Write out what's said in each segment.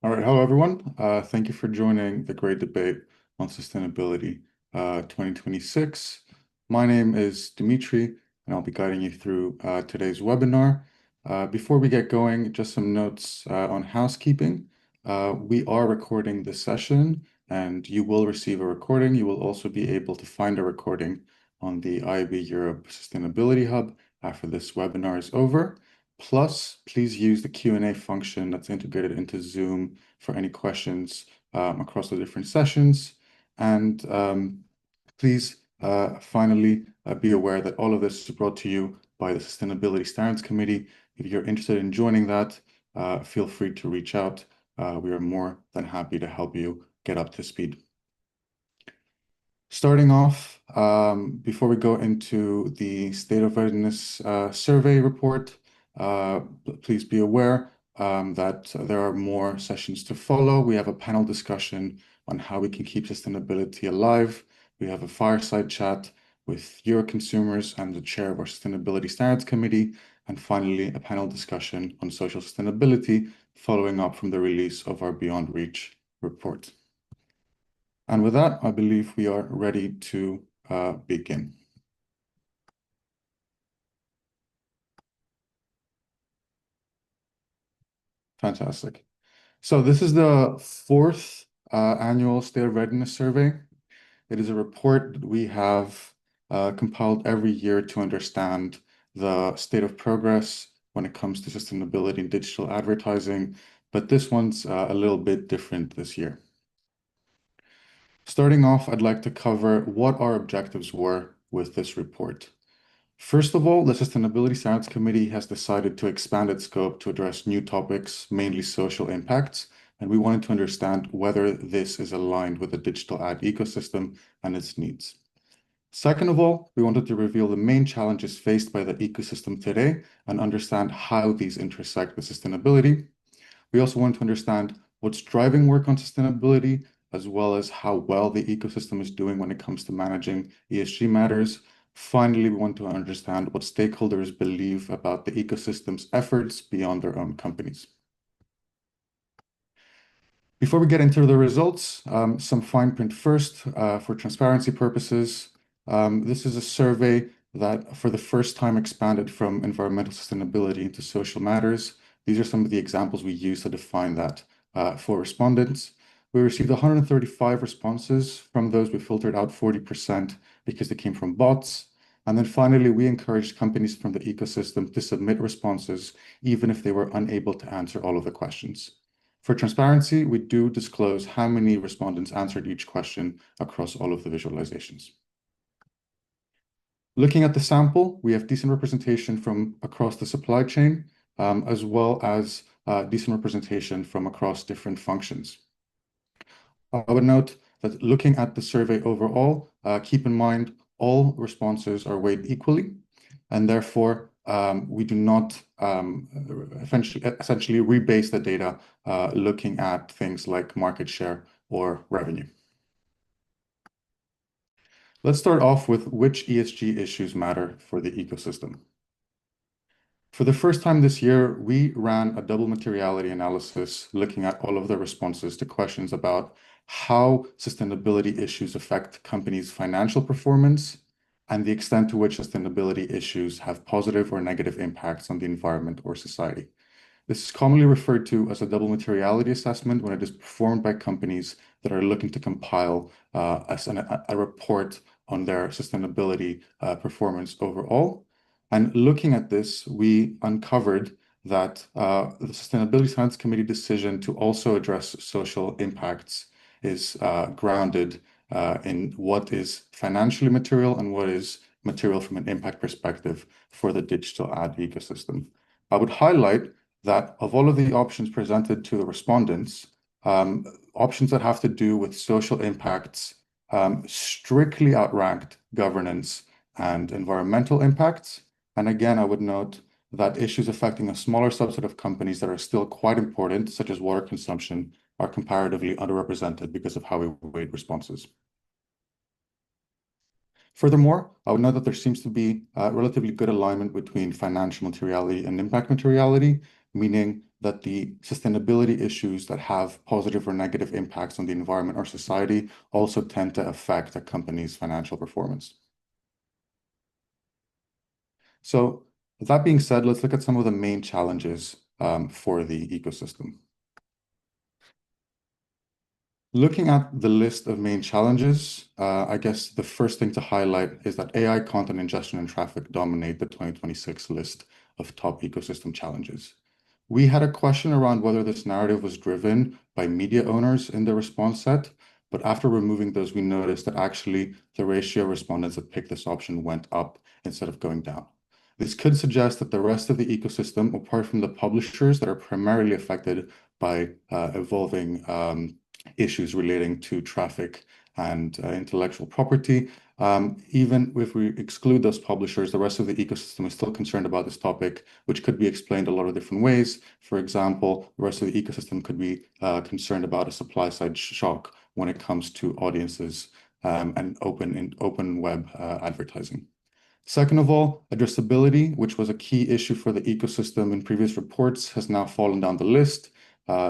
All right, hello everyone. Thank you for joining the great debate on sustainability 2026. My name is Dimitri, and I'll be guiding you through today's webinar. Before we get going, just some notes on housekeeping. We are recording this session, and you will receive a recording. You will also be able to find a recording on the IAB Europe Sustainability Hub after this webinar is over. Plus, please use the Q&A function that's integrated into Zoom for any questions across the different sessions. And please, finally, be aware that all of this is brought to you by the Sustainability Standards Committee. If you're interested in joining that, feel free to reach out. We are more than happy to help you get up to speed. Starting off, before we go into the State of Readiness survey report, please be aware that there are more sessions to follow. We have a panel discussion on how we can keep sustainability alive. We have a fireside chat with Euroconsumers and the chair of our Sustainability Standards Committee. And finally, a panel discussion on social sustainability following up from the release of our Beyond Reach report. And with that, I believe we are ready to begin. Fantastic. So this is the fourth annual State of Readiness Survey. It is a report that we have compiled every year to understand the state of progress when it comes to sustainability in digital advertising, but this one's a little bit different this year. Starting off, I'd like to cover what our objectives were with this report. First of all, the Sustainability Standards Committee has decided to expand its scope to address new topics, mainly social impacts, and we wanted to understand whether this is aligned with the digital ad ecosystem and its needs. Second of all, we wanted to reveal the main challenges faced by the ecosystem today and understand how these intersect with sustainability. We also want to understand what's driving work on sustainability, as well as how well the ecosystem is doing when it comes to managing ESG matters. Finally, we want to understand what stakeholders believe about the ecosystem's efforts beyond their own companies. Before we get into the results, some fine print first for transparency purposes. This is a survey that for the first time expanded from environmental sustainability into social matters. These are some of the examples we use to define that for respondents. We received 135 responses. From those, we filtered out 40% because they came from bots. And then finally, we encouraged companies from the ecosystem to submit responses, even if they were unable to answer all of the questions. For transparency, we do disclose how many respondents answered each question across all of the visualizations. Looking at the sample, we have decent representation from across the supply chain, as well as decent representation from across different functions. I would note that looking at the survey overall, keep in mind all responses are weighed equally, and therefore we do not essentially rebase the data looking at things like market share or revenue. Let's start off with which ESG issues matter for the ecosystem. For the first time this year, we ran a double materiality analysis looking at all of the responses to questions about how sustainability issues affect companies' financial performance and the extent to which sustainability issues have positive or negative impacts on the environment or society. This is commonly referred to as a double materiality assessment when it is performed by companies that are looking to compile a report on their sustainability performance overall. And looking at this, we uncovered that the Sustainability Standards Committee decision to also address social impacts is grounded in what is financially material and what is material from an impact perspective for the digital ad ecosystem. I would highlight that of all of the options presented to the respondents, options that have to do with social impacts strictly outranked governance and environmental impacts. And again, I would note that issues affecting a smaller subset of companies that are still quite important, such as water consumption, are comparatively underrepresented because of how we weight responses. Furthermore, I would note that there seems to be relatively good alignment between financial materiality and impact materiality, meaning that the sustainability issues that have positive or negative impacts on the environment or society also tend to affect a company's financial performance. So that being said, let's look at some of the main challenges for the ecosystem. Looking at the list of main challenges, I guess the first thing to highlight is that AI content ingestion and traffic dominate the 2026 list of top ecosystem challenges. We had a question around whether this narrative was driven by media owners in the response set, but after removing those, we noticed that actually the ratio of respondents that picked this option went up instead of going down. This could suggest that the rest of the ecosystem, apart from the publishers that are primarily affected by evolving issues relating to traffic and intellectual property. Even if we exclude those publishers, the rest of the ecosystem is still concerned about this topic, which could be explained a lot of different ways. For example, the rest of the ecosystem could be concerned about a supply side shock when it comes to audiences and open web advertising. Second of all, addressability, which was a key issue for the ecosystem in previous reports, has now fallen down the list.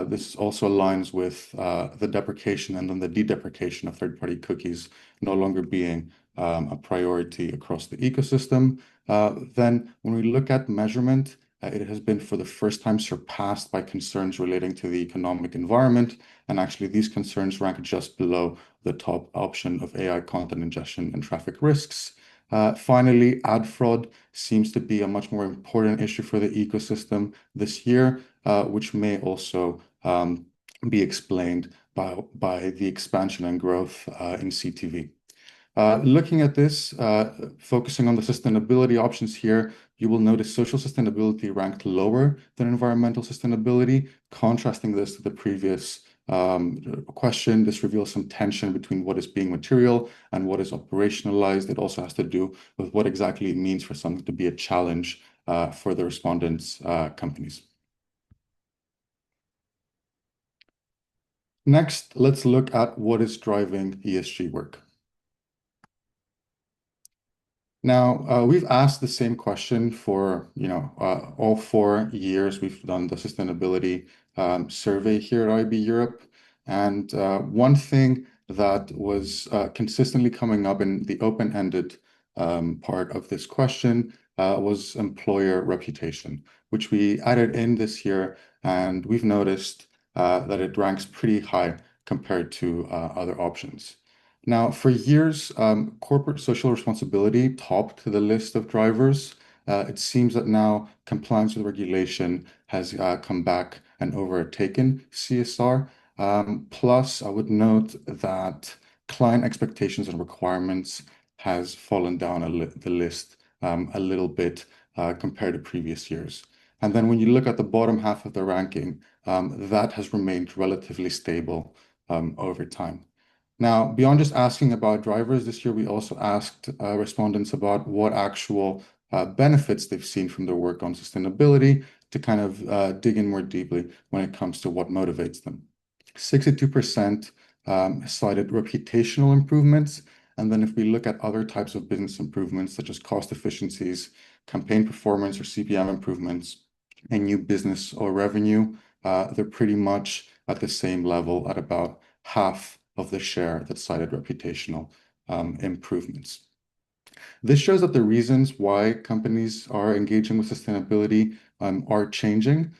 This also aligns with the deprecation and then the de-deprecation of third-party cookies no longer being a priority across the ecosystem. Then when we look at measurement, it has been for the first time surpassed by concerns relating to the economic environment. And actually, these concerns rank just below the top option of AI content ingestion and traffic risks. Finally, ad fraud seems to be a much more important issue for the ecosystem this year, which may also be explained by the expansion and growth in CTV. Looking at this, focusing on the sustainability options here, you will notice social sustainability ranked lower than environmental sustainability. Contrasting this to the previous question, this reveals some tension between what is being material and what is operationalized. It also has to do with what exactly it means for something to be a challenge for the respondents' companies. Next, let's look at what is driving ESG work. Now, we've asked the same question for all 4 years. We've done the sustainability survey here at IAB Europe. And one thing that was consistently coming up in the open-ended part of this question was employer reputation, which we added in this year. And we've noticed that it ranks pretty high compared to other options. Now, for years, corporate social responsibility topped the list of drivers. It seems that now compliance with regulation has come back and overtaken CSR. Plus, I would note that client expectations and requirements has fallen down the list a little bit compared to previous years. And then when you look at the bottom half of the ranking, that has remained relatively stable over time. Now, beyond just asking about drivers, this year we also asked respondents about what actual benefits they've seen from their work on sustainability to kind of dig in more deeply when it comes to what motivates them. 62% cited reputational improvements. And then if we look at other types of business improvements, such as cost efficiencies, campaign performance or CPM improvements, and new business or revenue, they're pretty much at the same level at about half of the share that cited reputational improvements. This shows that the reasons why companies are engaging with sustainability are changing.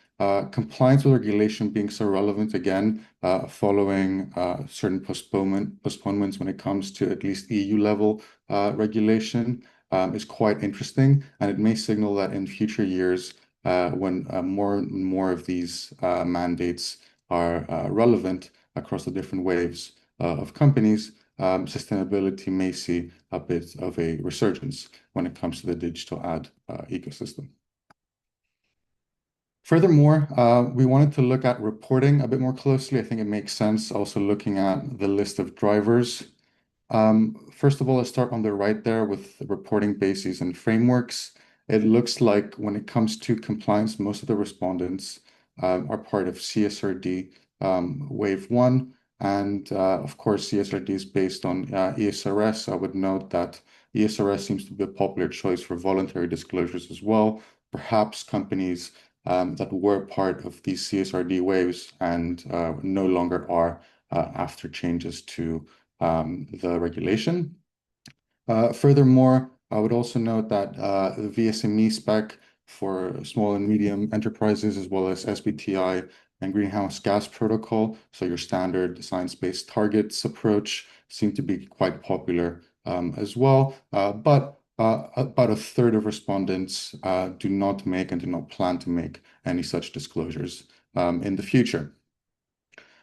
Compliance with regulation being so relevant again, following certain postponements when it comes to at least EU level regulation is quite interesting, and it may signal that in future years, when more and more of these mandates are relevant across the different waves of companies, sustainability may see a bit of a resurgence when it comes to the digital ad ecosystem. Furthermore, we wanted to look at reporting a bit more closely. I think it makes sense also looking at the list of drivers. First of all, let's start on the right there with the reporting bases and frameworks. It looks like when it comes to compliance, most of the respondents are part of CSRD Wave 1. And of course, CSRD is based on ESRS. I would note that ESRS seems to be a popular choice for voluntary disclosures as well. Perhaps companies that were part of these CSRD waves and no longer are after changes to the regulation. Furthermore, I would also note that the VSME spec for small and medium enterprises, as well as SBTI and greenhouse gas protocol, so your standard science-based targets approach, seem to be quite popular as well. But about a third of respondents do not make and do not plan to make any such disclosures in the future.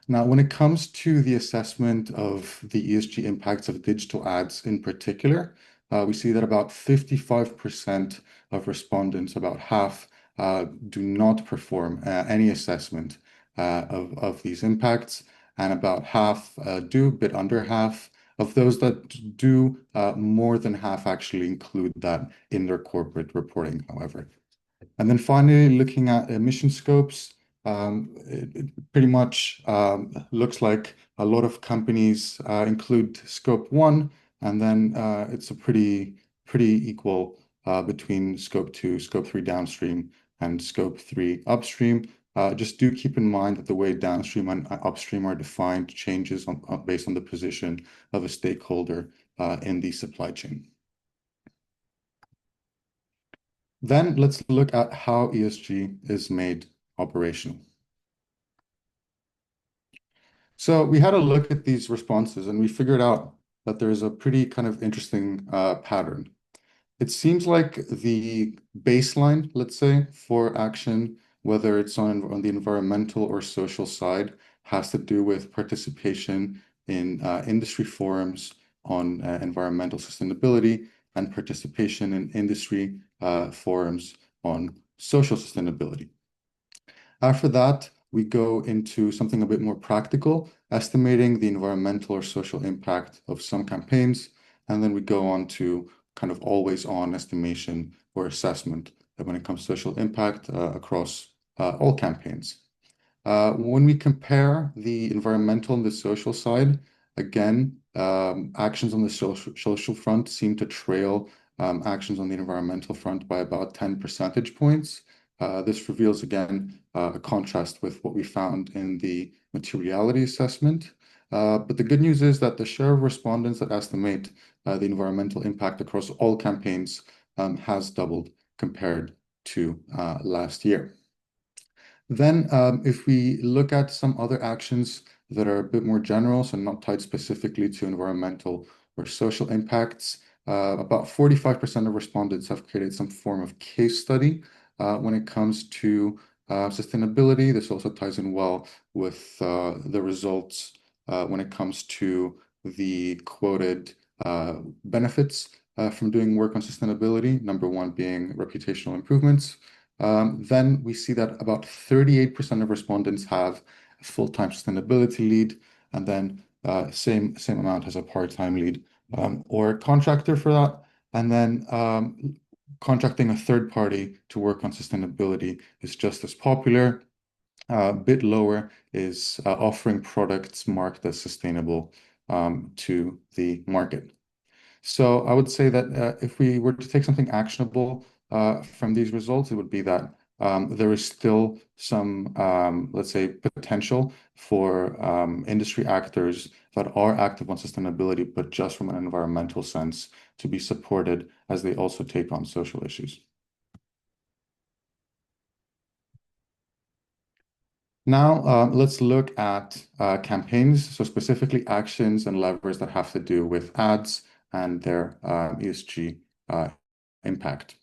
Now, when it comes to the assessment of the ESG impacts of digital ads in particular, we see that about 55% of respondents, about half, do not perform any assessment of these impacts, and about half do, a bit under half. Of those that do, more than half actually include that in their corporate reporting, however. And then finally, looking at emission scopes, it pretty much looks like a lot of companies include scope one, and then it's a pretty equal between scope two, scope three downstream, and scope three upstream. Just do keep in mind that the way downstream and upstream are defined changes based on the position of a stakeholder in the supply chain. Then let's look at how ESG is made operational. So we had a look at these responses and we figured out that there's a pretty kind of interesting pattern. It seems like the baseline, let's say, for action, whether it's on the environmental or social side, has to do with participation in industry forums on environmental sustainability and participation in industry forums on social sustainability. After that, we go into something a bit more practical, estimating the environmental or social impact of some campaigns, and then we go on to kind of always-on estimation or assessment when it comes to social impact across all campaigns. When we compare the environmental and the social side, again, actions on the social front seem to trail actions on the environmental front by about 10 percentage points. This reveals, again, a contrast with what we found in the materiality assessment. But the good news is that the share of respondents that estimate the environmental impact across all campaigns has doubled compared to last year. Then, if we look at some other actions that are a bit more general, so not tied specifically to environmental or social impacts, about 45% of respondents have created some form of case study when it comes to sustainability. This also ties in well with the results when it comes to the quoted benefits from doing work on sustainability, number one being reputational improvements. Then we see that about 38% of respondents have a full-time sustainability lead, and then same amount has a part-time lead or a contractor for that. And then contracting a third party to work on sustainability is just as popular. A bit lower is offering products marked as sustainable to the market. So I would say that if we were to take something actionable from these results, it would be that there is still some, let's say, potential for industry actors that are active on sustainability, but just from an environmental sense, to be supported as they also take on social issues. Now, let's look at campaigns, so specifically actions and levers that have to do with ads and their ESG impact.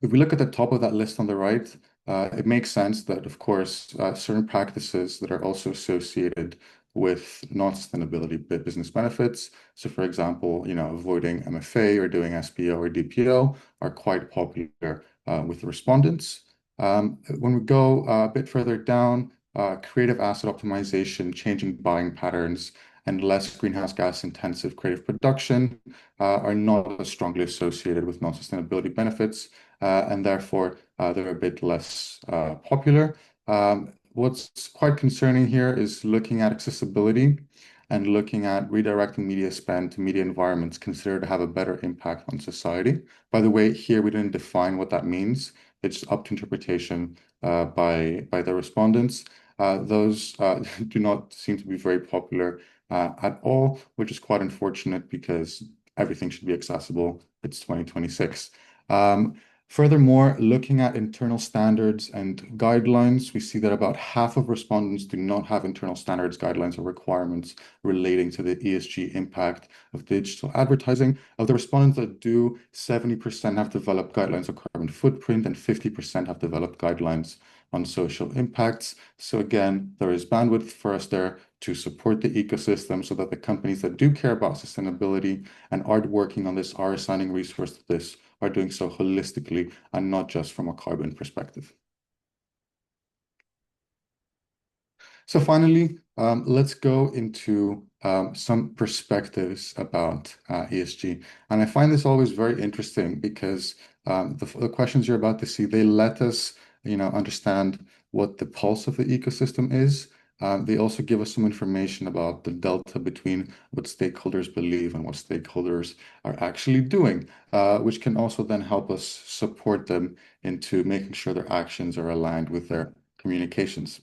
If we look at the top of that list on the right, it makes sense that, of course, certain practices that are also associated with non-sustainability business benefits. So, for example, avoiding MFA or doing SPO or DPO are quite popular with the respondents. When we go a bit further down, creative asset optimization, changing buying patterns, and less greenhouse gas intensive creative production are not as strongly associated with non-sustainability benefits, and therefore they're a bit less popular. What's quite concerning here is looking at accessibility and looking at redirecting media spend to media environments considered to have a better impact on society. By the way, here we didn't define what that means, It's up to interpretation by the respondents. Those do not seem to be very popular at all, which is quite unfortunate because everything should be accessible. It's 2026. Um, Furthermore, looking at internal standards and guidelines, we see that about half of respondents do not have internal standards, guidelines, or requirements relating to the ESG impact of digital advertising. Of the respondents that do, 70% have developed guidelines on carbon footprint and 50% have developed guidelines on social impacts. So again, there is bandwidth for us there to support the ecosystem so that the companies that do care about sustainability and are working on this, are assigning resource to this, are doing so holistically and not just from a carbon perspective. So finally, let's go into some perspectives about ESG. And I find this always very interesting because the questions you're about to see, they let us, understand what the pulse of the ecosystem is. They also give us some information about the delta between what stakeholders believe and what stakeholders are actually doing, which can also then help us support them into making sure their actions are aligned with their communications.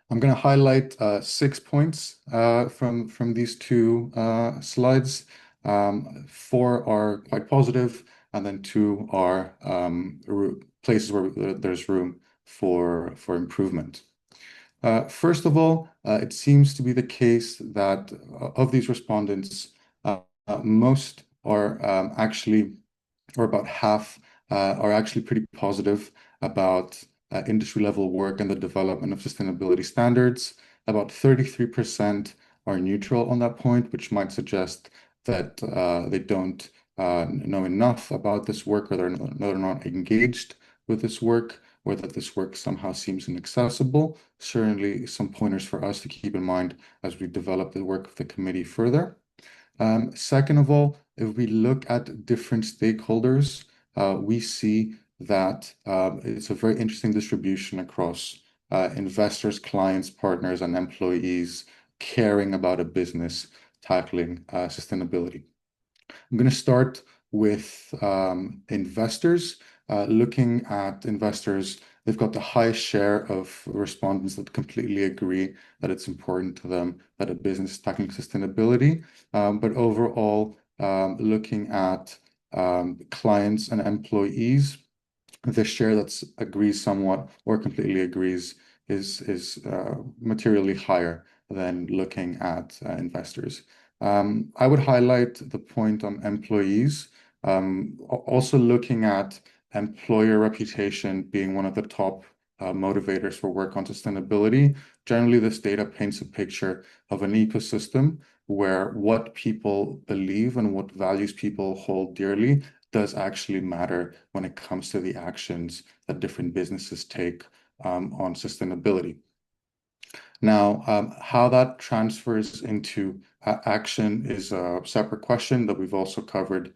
I'm going to highlight 6 points from these two slides. Four are quite positive, and then two are places where there's room for improvement. First of all, it seems to be the case that of these respondents, most are actually, or about half, are actually pretty positive about industry level work and the development of sustainability standards. About 33% are neutral on that point, which might suggest that they don't know enough about this work, or they're not engaged with this work, or that this work somehow seems inaccessible. Certainly some pointers for us to keep in mind as we develop the work of the committee further. Second of all, if we look at different stakeholders, we see that it's a very interesting distribution across investors, clients, partners, and employees caring about a business tackling sustainability. I'm going to start with investors. Looking at investors, they've got the highest share of respondents that completely agree that it's important to them that a business is tackling sustainability. But overall, looking at clients and employees, the share that agrees somewhat or completely agrees is materially higher than looking at investors. I would highlight the point on employees. Also looking at employer reputation being one of the top motivators for work on sustainability. Generally, this data paints a picture of an ecosystem where what people believe and what values people hold dearly does actually matter when it comes to the actions that different businesses take on sustainability. Now, how that transfers into action is a separate question that we've also covered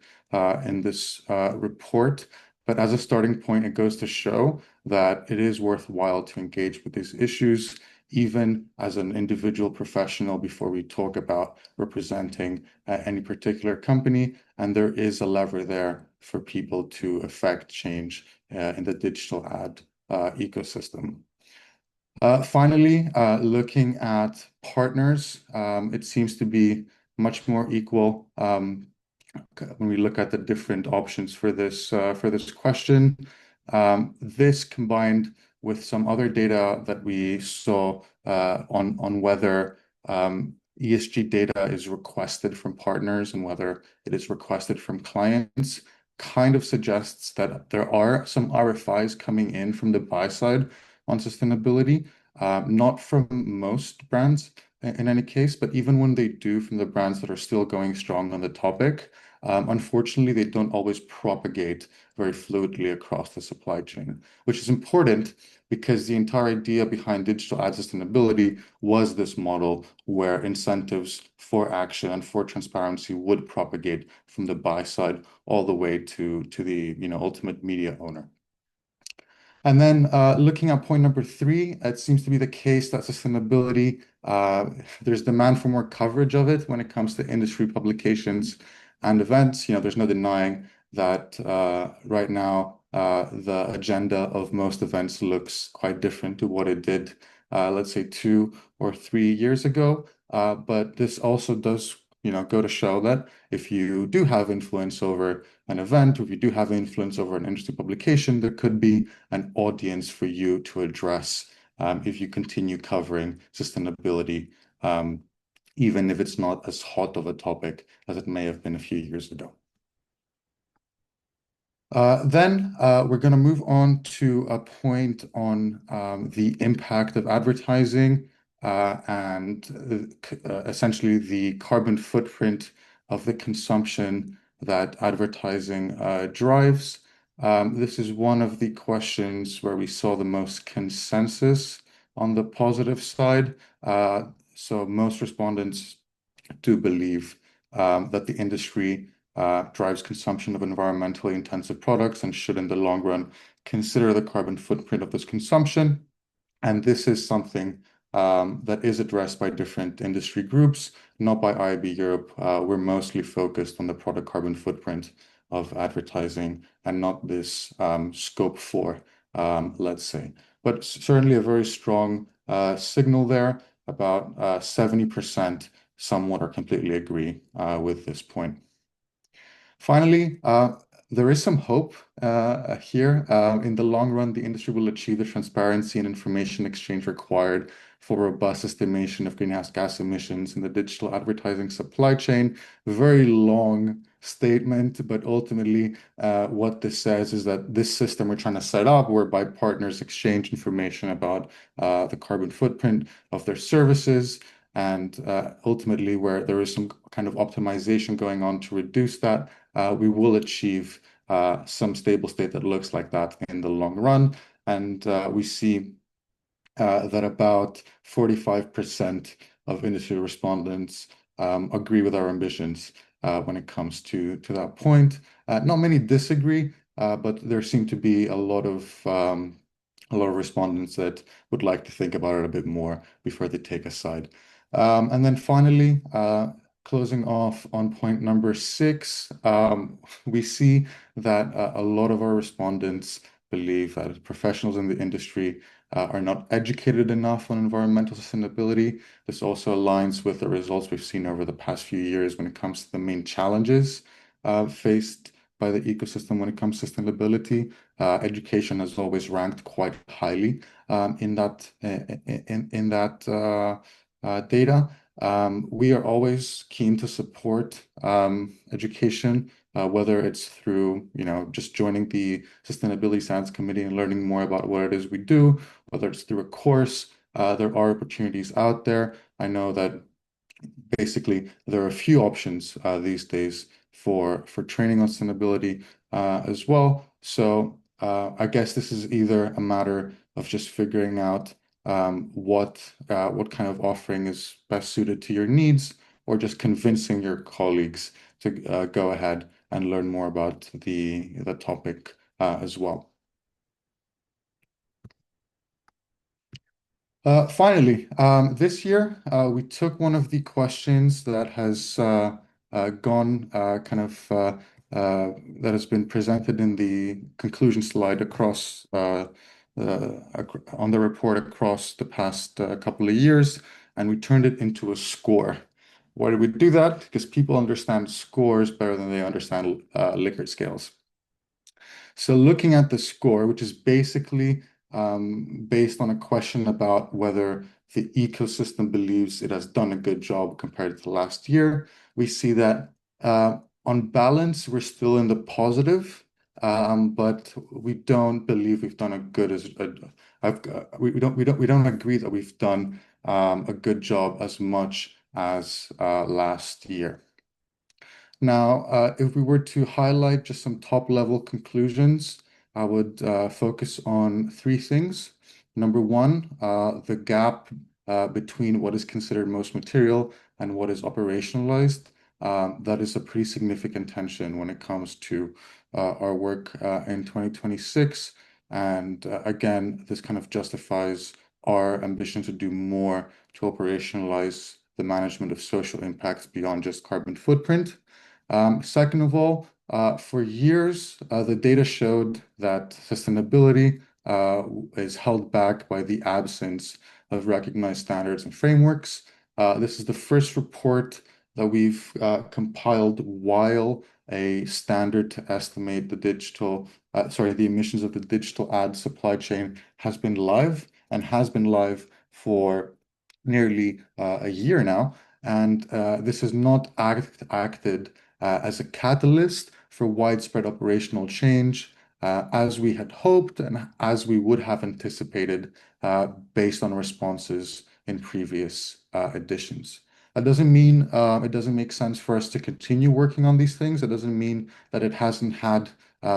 in this report. But as a starting point, it goes to show that it is worthwhile to engage with these issues, even as an individual professional, before we talk about representing any particular company. And there is a lever there for people to affect change in the digital ad ecosystem. Finally, looking at partners, it seems to be much more equal when we look at the different options for this question. This combined with some other data that we saw on whether ESG data is requested from partners and whether it is requested from clients kind of suggests that there are some RFIs coming in from the buy side on sustainability, not from most brands in any case, but even when they do from the brands that are still going strong on the topic, unfortunately, they don't always propagate very fluidly across the supply chain, which is important because the entire idea behind digital ad sustainability was this model where incentives for action and for transparency would propagate from the buy side all the way to the ultimate media owner. And then looking at point number three, it seems to be the case that sustainability, there's demand for more coverage of it when it comes to industry publications and events. There's no denying that right now the agenda of most events looks quite different to what it did, let's say 2 or 3 years ago. But this also does, go to show that if you do have influence over an event, or if you do have influence over an industry publication, there could be an audience for you to address if you continue covering sustainability, even if it's not as hot of a topic as it may have been a few years ago. Then we're going to move on to a point on the impact of advertising and essentially the carbon footprint of the consumption that advertising drives. This is one of the questions where we saw the most consensus on the positive side. So most respondents do believe that the industry drives consumption of environmentally intensive products and should, in the long run, consider the carbon footprint of this consumption. And this is something that is addressed by different industry groups, not by IAB Europe. We're mostly focused on the product carbon footprint of advertising and not this scope 4, let's say. But certainly a very strong signal there. About 70% somewhat or completely agree with this point. Finally, there is some hope here. In the long run, the industry will achieve the transparency and information exchange required for robust estimation of greenhouse gas emissions in the digital advertising supply chain. Very long statement, but ultimately, what this says is that this system we're trying to set up, whereby partners exchange information about the carbon footprint of their services, and ultimately, where there is some kind of optimization going on to reduce that, we will achieve some stable state that looks like that in the long run. And we see that about 45% of industry respondents agree with our ambitions when it comes to that point. Not many disagree, but there seem to be a lot of respondents that would like to think about it a bit more before they take a side. And then finally, closing off on point number 6, we see that a lot of our respondents believe that professionals in the industry are not educated enough on environmental sustainability. This also aligns with the results we've seen over the past few years when it comes to the main challenges faced by the ecosystem when it comes to sustainability. Education has always ranked quite highly in that data. We are always keen to support education, whether it's through, just joining the Sustainability Science Committee and learning more about what it is we do, whether it's through a course. There are opportunities out there. I know that basically there are a few options these days for training on sustainability as well. So I guess this is either a matter of just figuring out what kind of offering is best suited to your needs, or just convincing your colleagues to go ahead and learn more about the topic as well. Finally, this year we took one of the questions that has gone that has been presented in the conclusion slide across on the report across the past couple of years, and we turned it into a score. Why did we do that? Because people understand scores better than they understand Likert scales. So looking at the score, which is basically based on a question about whether the ecosystem believes it has done a good job compared to last year, we see that on balance, we're still in the positive, but we don't believe we've done a good as we don't agree that we've done a good job as much as last year. Now, if we were to highlight just some top-level conclusions, I would focus on 3 things. Number 1, the gap between what is considered most material and what is operationalized. That is a pretty significant tension when it comes to our work in 2026. And again, this kind of justifies our ambition to do more to operationalize the management of social impacts beyond just carbon footprint. Second of all, For years, the data showed that sustainability is held back by the absence of recognized standards and frameworks. This is the first report that we've compiled while a standard to estimate the emissions of the digital ad supply chain has been live and has been live for nearly a year now. And this has not acted as a catalyst for widespread operational change, as we had hoped and as we would have anticipated based on responses in previous editions. That doesn't mean it doesn't make sense for us to continue working on these things. It doesn't mean that it hasn't had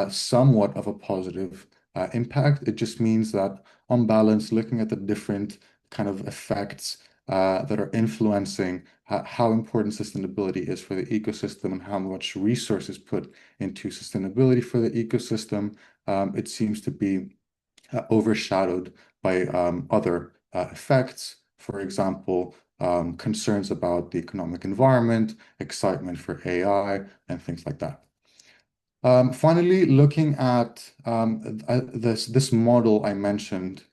somewhat of a positive impact. It just means that, on balance, looking at the different kind of effects that are influencing how important sustainability is for the ecosystem and how much resources put into sustainability for the ecosystem, it seems to be overshadowed by other effects. For example, concerns about the economic environment, excitement for AI, and things like that. Finally, looking at this model I mentioned,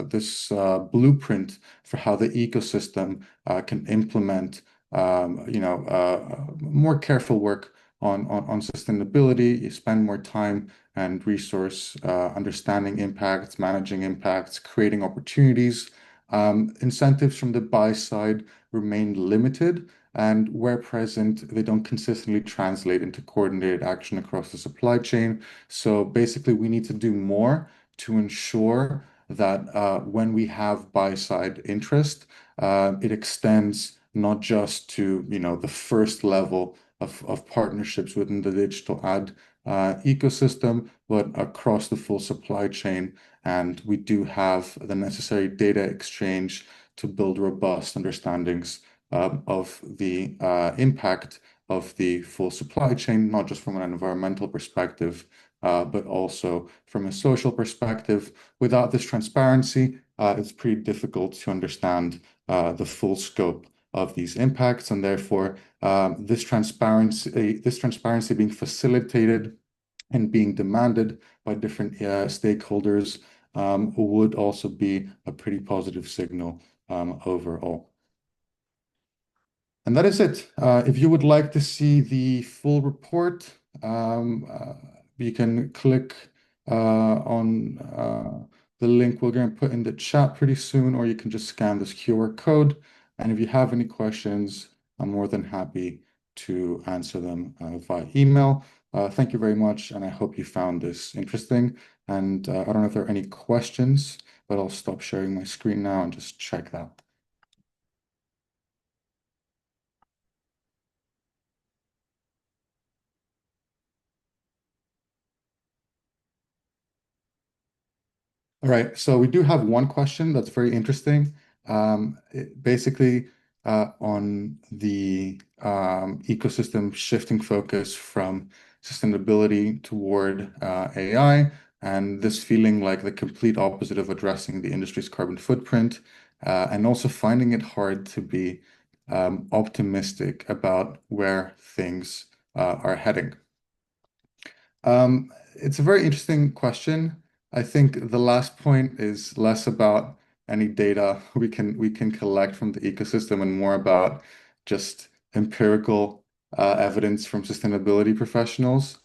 this blueprint for how the ecosystem can implement, more careful work on sustainability. You spend more time and resource understanding impacts, managing impacts, creating opportunities. Incentives from the buy side remain limited, and where present, they don't consistently translate into coordinated action across the supply chain. So basically, we need to do more to ensure that when we have buy-side interest, it extends not just to, the first level of partnerships within the digital ad ecosystem, but across the full supply chain. And we do have the necessary data exchange to build robust understandings of the impact of the full supply chain, not just from an environmental perspective, but also from a social perspective. Without this transparency, it's pretty difficult to understand the full scope of these impacts, and therefore this transparency being facilitated and being demanded by different stakeholders would also be a pretty positive signal overall. And that is it. If you would like to see the full report, you can click on the link we're going to put in the chat pretty soon, or you can just scan this QR code. And if you have any questions, I'm more than happy to answer them via email. Thank you very much, and I hope you found this interesting. And I don't know if there are any questions, but I'll stop sharing my screen now and just check that. All right, so we do have one question that's very interesting. Basically, on the ecosystem shifting focus from sustainability toward AI, and this feeling like the complete opposite of addressing the industry's carbon footprint, and also finding it hard to be optimistic about where things are heading. It's a very interesting question. I think the last point is less about any data we can collect from the ecosystem and more about just empirical evidence from sustainability professionals.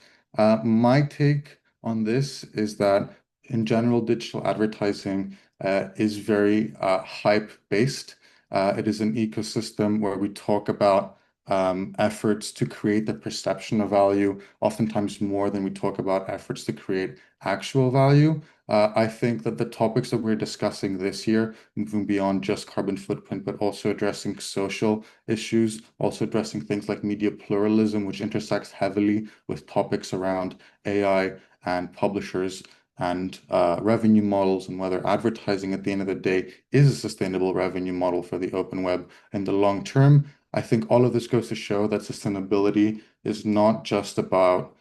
My take on this is that in general, digital advertising is very hype-based. It is an ecosystem where we talk about efforts to create the perception of value, oftentimes more than we talk about efforts to create actual value. I think that the topics that we're discussing this year, moving beyond just carbon footprint, but also addressing social issues, also addressing things like media pluralism, which intersects heavily with topics around AI and publishers and revenue models, and whether advertising at the end of the day is a sustainable revenue model for the open web in the long term. I think all of this goes to show that sustainability is not just about,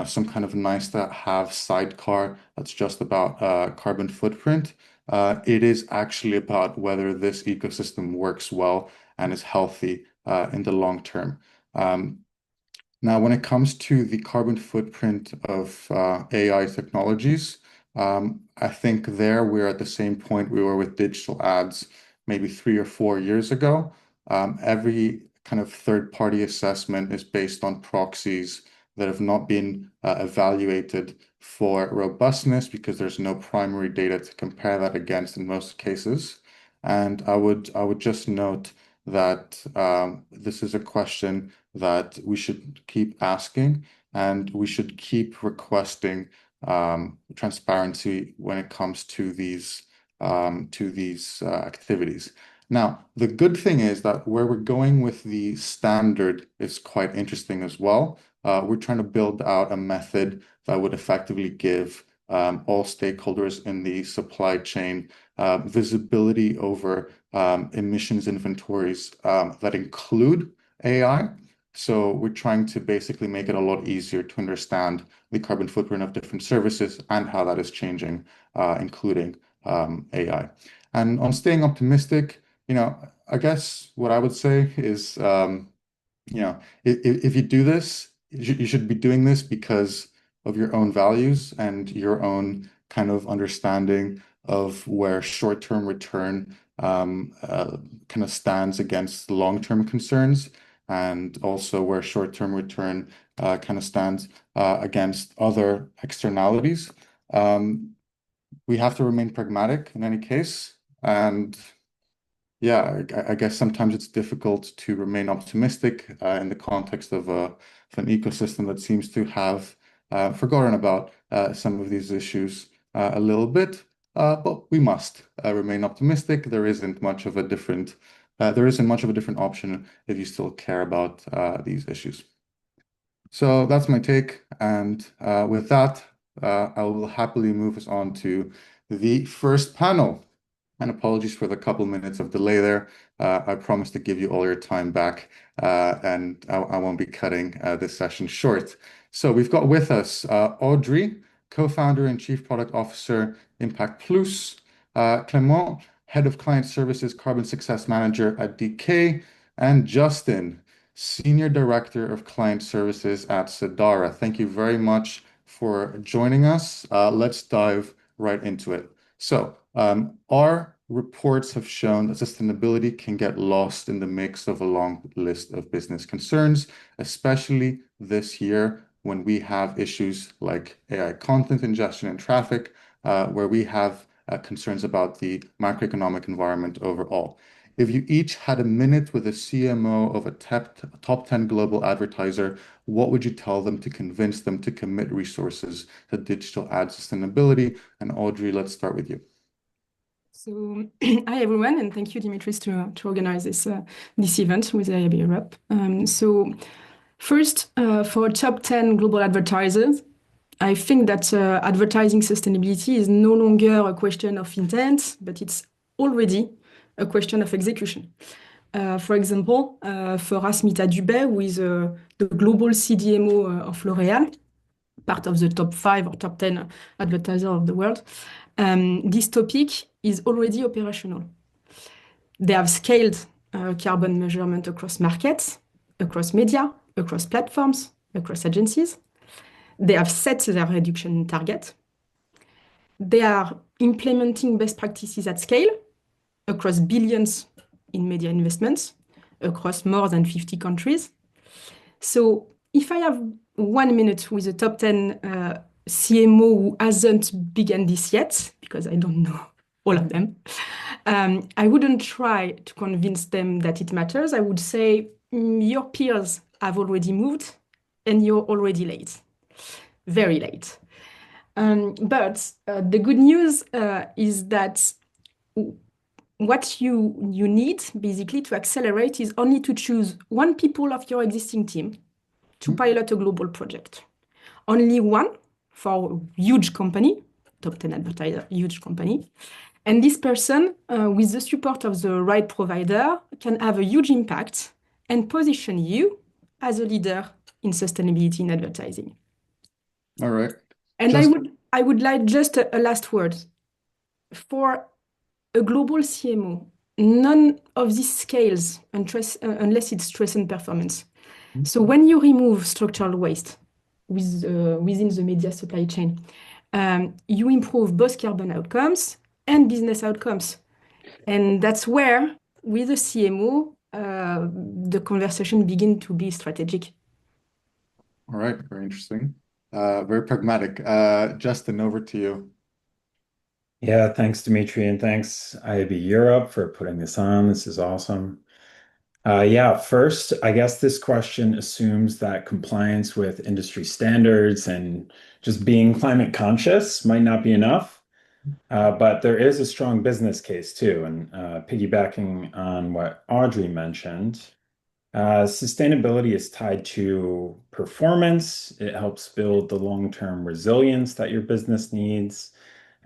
some kind of nice to have sidecar that's just about carbon footprint. It is actually about whether this ecosystem works well and is healthy in the long term. Now, when it comes to the carbon footprint of AI technologies, I think there we're at the same point we were with digital ads maybe 3 or 4 years ago. Every kind of third-party assessment is based on proxies that have not been evaluated for robustness because there's no primary data to compare that against in most cases. And I would just note that this is a question that we should keep asking, and we should keep requesting transparency when it comes to these activities. Now, the good thing is that where we're going with the standard is quite interesting as well. We're trying to build out a method that would effectively give all stakeholders in the supply chain visibility over emissions inventories that include AI. So we're trying to basically make it a lot easier to understand the carbon footprint of different services and how that is changing, including AI. And on staying optimistic, I guess what I would say is, if you do this, you should be doing this because of your own values and your own kind of understanding of where short-term return kind of stands against long-term concerns, and also where short-term return kind of stands against other externalities. We have to remain pragmatic in any case. And yeah, I guess sometimes it's difficult to remain optimistic in the context of an ecosystem that seems to have forgotten about some of these issues a little bit. But we must remain optimistic. There isn't much of a different option if you still care about these issues. So that's my take. And with that, I will happily move us on to the first panel. And apologies for the couple minutes of delay there. I promise to give you all your time back, and I won't be cutting this session short. So we've got with us Audrey, co-founder and chief product officer, Impact Plus, Clément, head of client services, carbon success manager at DK, and Justin, senior director of client services at Sedara. Thank you very much for joining us. Let's dive right into it. So, our reports have shown that sustainability can get lost in the mix of a long list of business concerns, especially this year when we have issues like AI content ingestion and traffic, where we have concerns about the macroeconomic environment overall. If you each had a minute with a CMO of a top 10 global advertiser, what would you tell them to convince them to commit resources to digital ad sustainability? And Audrey, let's start with you. So, hi everyone, and thank you, Dimitris, to organize this event with IAB Europe. First, for top 10 global advertisers, I think that advertising sustainability is no longer a question of intent, but it's already a question of execution. For example, for Asmita Dubey, who is the global CDMO of L'Oréal, part of the top 5 or top 10 advertisers of the world, this topic is already operational. They have scaled carbon measurement across markets, across media, across platforms, across agencies. They have set their reduction target. They are implementing best practices at scale across billions in media investments across more than 50 countries. So if I have 1 minute with a top 10 CMO who hasn't begun this yet, because I don't know all of them, I wouldn't try to convince them that it matters. I would say your peers have already moved and you're already late, very late. But the good news is that what you need basically to accelerate is only to choose one people of your existing team to pilot a global project. Only one for a huge company, top 10 advertiser, huge company. And this person, with the support of the right provider, can have a huge impact and position you as a leader in sustainability in advertising. All right. And I would like just a last word. For a global CMO, none of these scales unless it's stress and performance. So when you remove structural waste within the media supply chain, you improve both carbon outcomes and business outcomes. And that's where, with the CMO, the conversation begin to be strategic. All right, very interesting. Very pragmatic. Justin, over to you. Yeah, thanks, Dimitri, and thanks, IAB Europe, for putting this on. This is awesome. Yeah, first, I guess this question assumes that compliance with industry standards and just being climate conscious might not be enough. But there is a strong business case too. And piggybacking on what Audrey mentioned, sustainability is tied to performance. It helps build the long-term resilience that your business needs.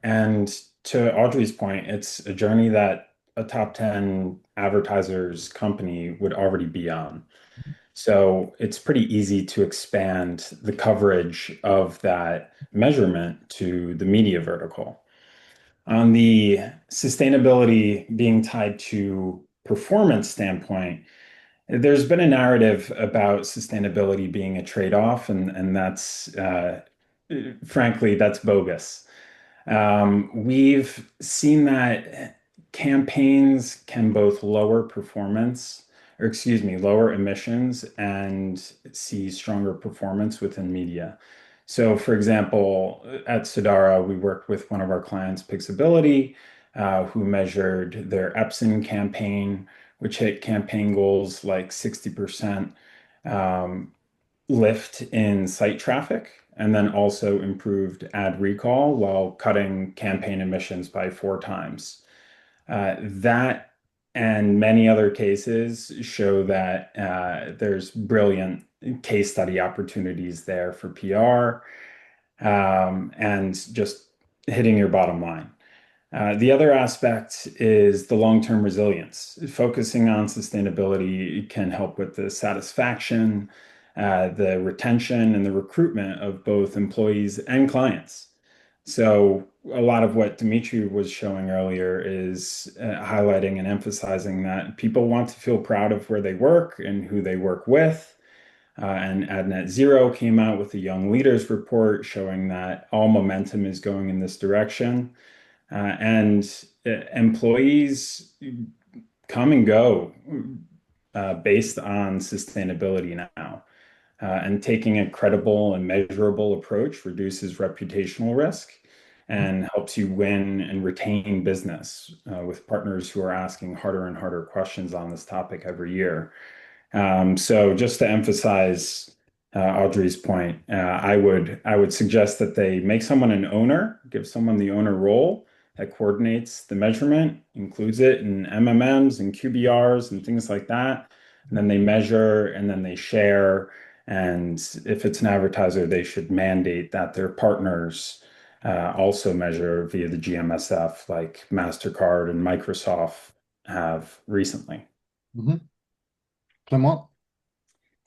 And to Audrey's point, it's a journey that a top 10 advertisers company would already be on. So it's pretty easy to expand the coverage of that measurement to the media vertical. On the sustainability being tied to performance standpoint, there's been a narrative about sustainability being a trade-off, and that's frankly, that's bogus. We've seen that campaigns can both lower performance, or excuse me, lower emissions and see stronger performance within media. So, for example, at Sodara, we worked with one of our clients, Pixability, who measured their Epson campaign, which hit campaign goals like 60% lift in site traffic, and then also improved ad recall while cutting campaign emissions by 4 times. That and many other cases show that there's brilliant case study opportunities there for PR and just hitting your bottom line. The other aspect is the long-term resilience. Focusing on sustainability can help with the satisfaction, the retention, and the recruitment of both employees and clients. So a lot of what Dimitri was showing earlier is highlighting and emphasizing that people want to feel proud of where they work and who they work with. And AdNet Zero came out with a Young Leaders report showing that all momentum is going in this direction. And employees come and go based on sustainability now. And taking a credible and measurable approach reduces reputational risk and helps you win and retain business with partners who are asking harder and harder questions on this topic every year. So just to emphasize Audrey's point, I would suggest that they make someone an owner, give someone the owner role that coordinates the measurement, includes it in MMMs and QBRs and things like that. And then they measure and then they share. And if it's an advertiser, they should mandate that their partners also measure via the GMSF, like MasterCard and Microsoft have recently. Mhm. Clément?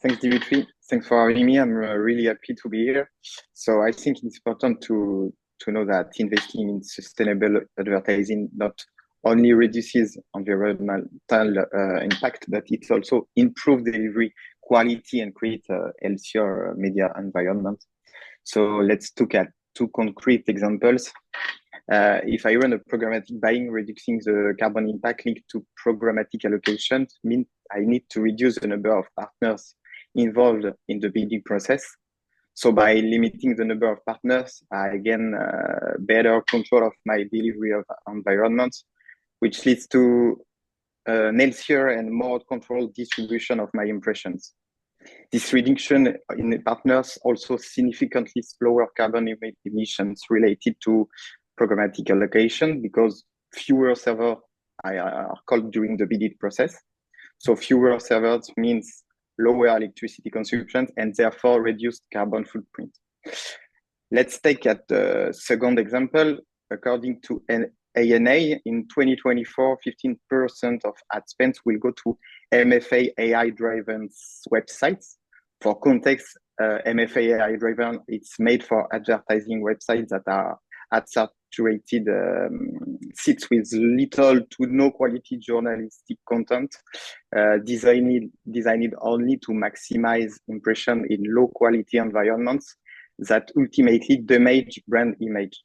Thanks, Dimitri. Thanks for having me. I'm really happy to be here. So I think it's important to know that investing in sustainable advertising not only reduces environmental impact, but it also improves delivery quality and create a healthier media environment. So let's look at two concrete examples. If I run a programmatic buying, reducing the carbon impact linked to programmatic allocation means I need to reduce the number of partners involved in the bidding process. So by limiting the number of partners, I gain better control of my delivery of environment, which leads to an healthier and more controlled distribution of my impressions. This reduction in partners also significantly lower carbon emissions related to programmatic allocation because fewer servers are called during the bidding process. So fewer servers means lower electricity consumption and therefore reduced carbon footprint. Let's take at the second example. According to an ANA, in 2024, 15% of ad spend will go to MFA AI-driven websites. For context, MFA AI-driven, it's made for advertising websites that are at curated sites with little to no quality journalistic content, designed only to maximize impression in low quality environments that ultimately damage brand image.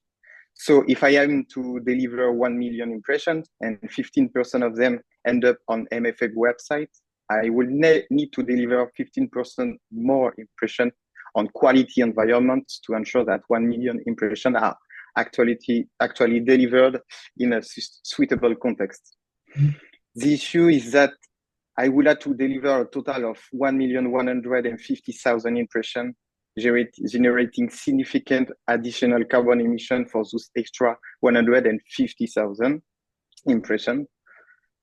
So if I am to deliver 1 million impressions and 15% of them end up on MFA websites, I will need to deliver 15% more impression on quality environments to ensure that 1 million impressions are actually delivered in a suitable context. Mhm. The issue is that I would have to deliver a total of 1,150,000 impressions, generating significant additional carbon emission for those extra 150,000 impressions.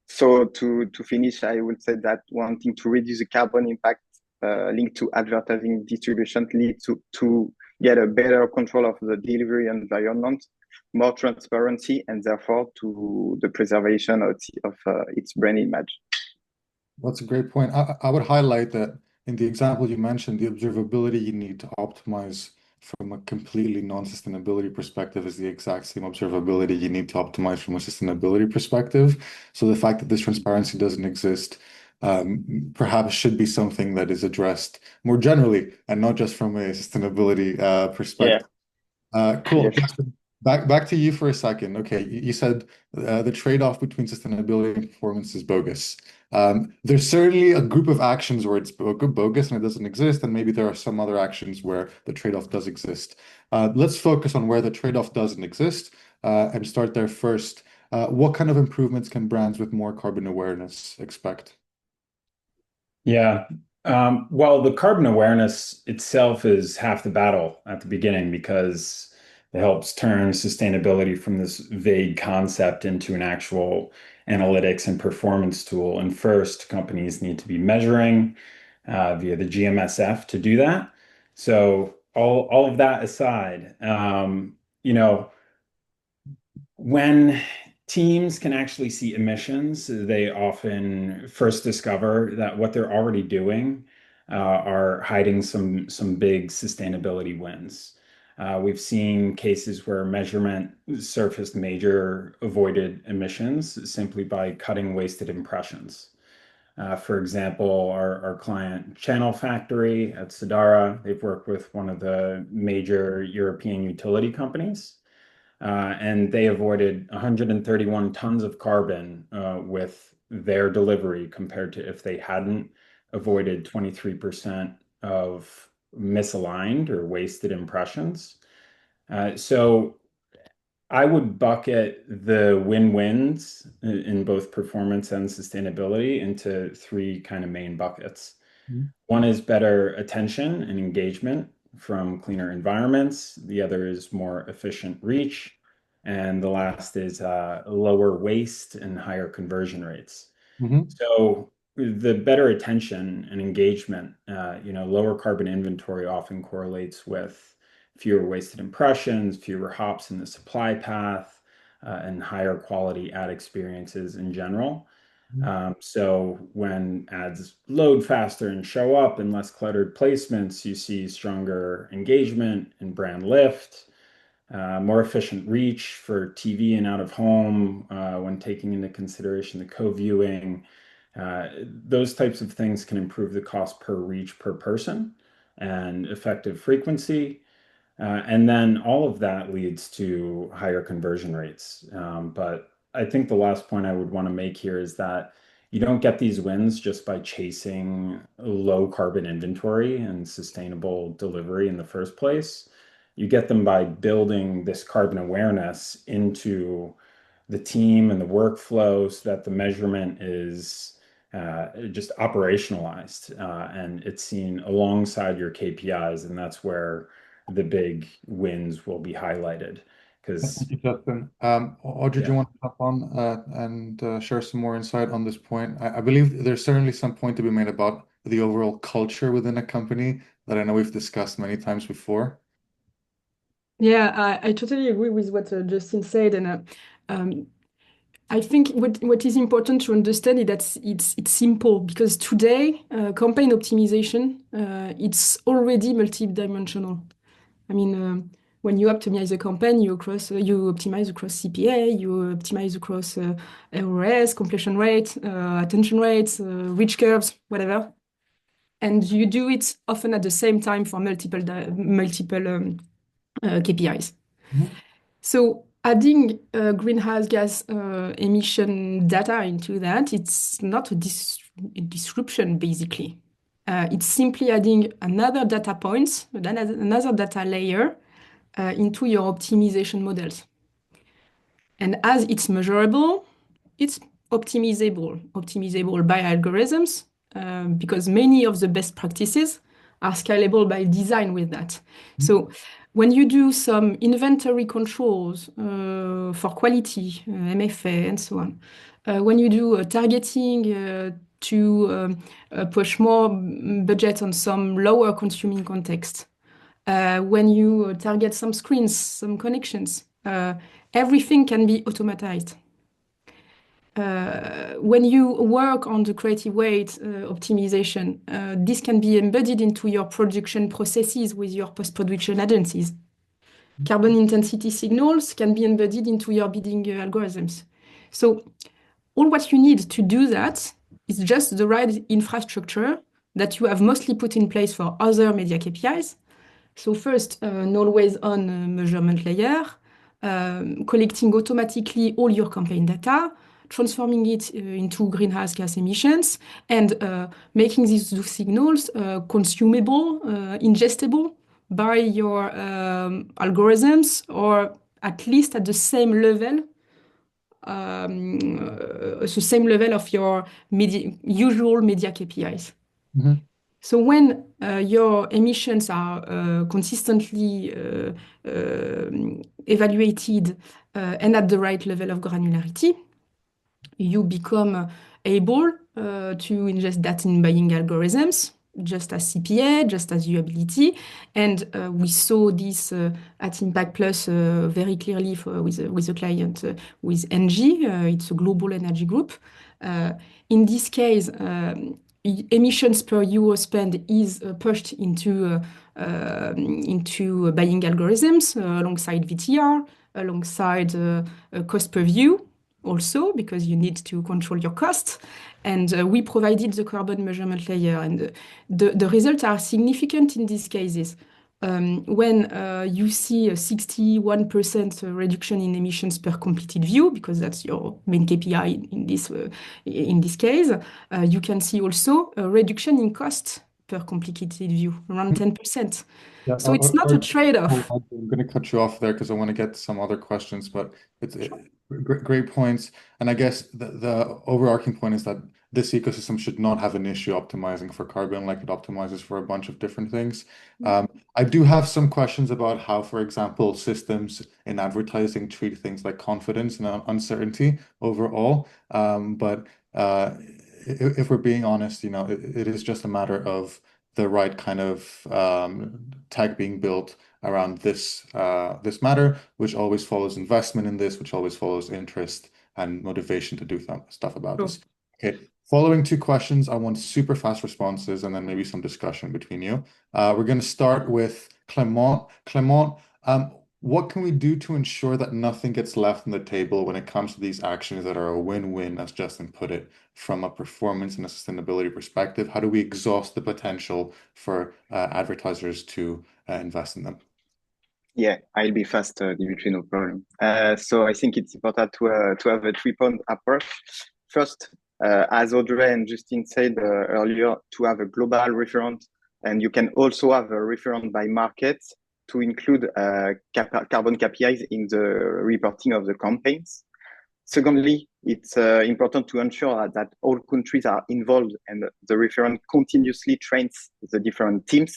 So to finish, I would say that wanting to reduce the carbon impact linked to advertising distribution leads to get a better control of the delivery environment, more transparency, and therefore to the preservation of its brand image. That's a great point. I would highlight that in the example you mentioned, the observability you need to optimize from a completely non-sustainability perspective is the exact same observability you need to optimize from a sustainability perspective. So the fact that this transparency doesn't exist perhaps should be something that is addressed more generally and not just from a sustainability perspective. Cool. Yes. Justin, back to you for a second. Okay, you said the trade-off between sustainability and performance is bogus. There's certainly a group of actions where it's bogus and it doesn't exist, and maybe there are some other actions where the trade-off does exist. Let's focus on where the trade-off doesn't exist and start there first. What kind of improvements can brands with more carbon awareness expect? Yeah. Well, the carbon awareness itself is half the battle at the beginning because it helps turn sustainability from this vague concept into an actual analytics and performance tool. And first, companies need to be measuring via the GMSF to do that. So all of that aside, you know, when teams can actually see emissions, they often first discover that what they're already doing are hiding some big sustainability wins. We've seen cases where measurement surfaced major avoided emissions simply by cutting wasted impressions. For example, our client Channel Factory at Sadara, they've worked with one of the major European utility companies and they avoided 131 tons of carbon with their delivery compared to if they hadn't avoided 23% of misaligned or wasted impressions. So I would bucket the win-wins in both performance and sustainability into three kind of main buckets. Mhm. One is better attention and engagement from cleaner environments. The other is more efficient reach. And the last is lower waste and higher conversion rates. Mhm. So the better attention and engagement, lower carbon inventory often correlates with fewer wasted impressions, fewer hops in the supply path, and higher quality ad experiences in general. So when ads load faster and show up in less cluttered placements, you see stronger engagement and brand lift, more efficient reach for TV and out of home when taking into consideration the co-viewing. Those types of things can improve the cost per reach per person and effective frequency. And then all of that leads to higher conversion rates. But I think the last point I would want to make here is that you don't get these wins just by chasing low carbon inventory and sustainable delivery in the first place. You get them by building this carbon awareness into the team and the workflow so that the measurement is just operationalized and it's seen alongside your KPIs. And that's where the big wins will be highlighted. Thank Because, you, Justin. Audrey, do yeah. you want to hop on and share some more insight on this point? I believe there's certainly some point to be made about the overall culture within a company that I know we've discussed many times before. Yeah, I totally agree with what Justin said, and I think what is important to understand is that it's simple because today campaign optimization it's already multidimensional. I mean, when you optimize a campaign, you optimize across CPA, you optimize across ROS, completion rate, attention rates, reach curves, whatever. And you do it often at the same time for multiple KPIs. So adding greenhouse gas emission data into that, it's not a disruption, basically. It's simply adding another data point, another data layer into your optimization models. And as it's measurable, it's optimizable by algorithms, because many of the best practices are scalable by design with that. So when you do some inventory controls for quality, MFA, and so on, when you do targeting to push more budget on some lower consuming context, when you target some screens, some connections, everything can be automatized. When you work on the creative weight optimization, this can be embedded into your production processes with your post-production agencies. Carbon intensity signals can be embedded into your bidding algorithms. So all what you need to do that is just the right infrastructure that you have mostly put in place for other media KPIs. So first, an always-on measurement layer, collecting automatically all your campaign data, transforming it into greenhouse gas emissions, and making these signals consumable, ingestible by your algorithms, or at least at the same level of your usual media KPIs. So when your emissions are consistently evaluated and at the right level of granularity, you become able to ingest that in buying algorithms, just as CPA, just as usability. And we saw this at Impact Plus very clearly with a client, with ENGIE. It's a global energy group. In this case, emissions per euro spend is pushed into buying algorithms alongside VTR, alongside cost per view, also because you need to control your costs. And we provided the carbon measurement layer, and the results are significant in these cases. When you see a 61% reduction in emissions per completed view, because that's your main KPI in this case, you can see also a reduction in cost per completed view, around 10%. Yeah, So it's not a trade-off. I'm going to cut you off there because I want to get to some other questions, but it's great points. And I guess the overarching point is that this ecosystem should not have an issue optimizing for carbon like it optimizes for a bunch of different things. I do have some questions about how, for example, systems in advertising treat things like confidence and uncertainty overall. But if we're being honest, it is just a matter of the right kind of tech being built around this matter, which always follows investment in this, which always follows interest and motivation to do stuff about this. Okay, following two questions, I want super fast responses and then maybe some discussion between you. We're going to start with Clement. Clement, what can we do to ensure that nothing gets left on the table when it comes to these actions that are a win-win, as Justin put it, from a performance and a sustainability perspective? How do we exhaust the potential for advertisers to invest in them? Yeah, I'll be fast, Dimitri, no problem. So I think it's important to have a three-point approach. First, as Audrey and Justin said earlier, to have a global reference, and you can also have a reference by market to include carbon KPIs in the reporting of the campaigns. Secondly, it's important to ensure that all countries are involved and the referent continuously trains the different teams.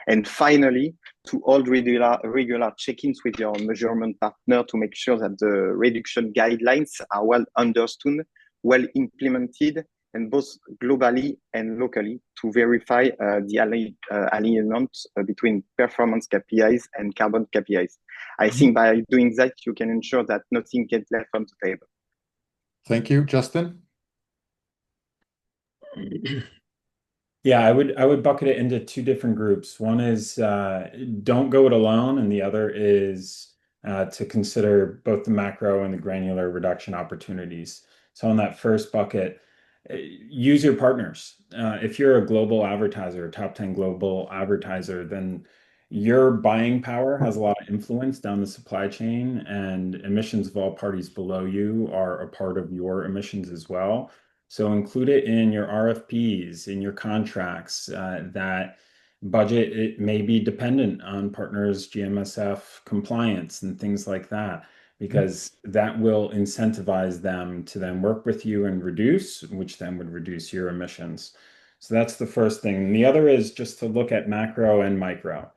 And finally, to hold regular check-ins with your measurement partner to make sure that the reduction guidelines are well understood, well implemented, and both globally and locally to verify the alignment between performance KPIs and carbon KPIs. I think by doing that, you can ensure that nothing gets left on the table. Thank you. Justin? Yeah, I would bucket it into two different groups. One is don't go it alone, and the other is to consider both the macro and the granular reduction opportunities. So in that first bucket, use your partners. If you're a global advertiser, a top 10 global advertiser, then your buying power has a lot of influence down the supply chain, and emissions of all parties below you are a part of your emissions as well. So include it in your RFPs, in your contracts, that budget, it may be dependent on partners' GMSF compliance and things like that, because that will incentivize them to then work with you and reduce, which then would reduce your emissions. So that's the first thing. And the other is just to look at macro and micro.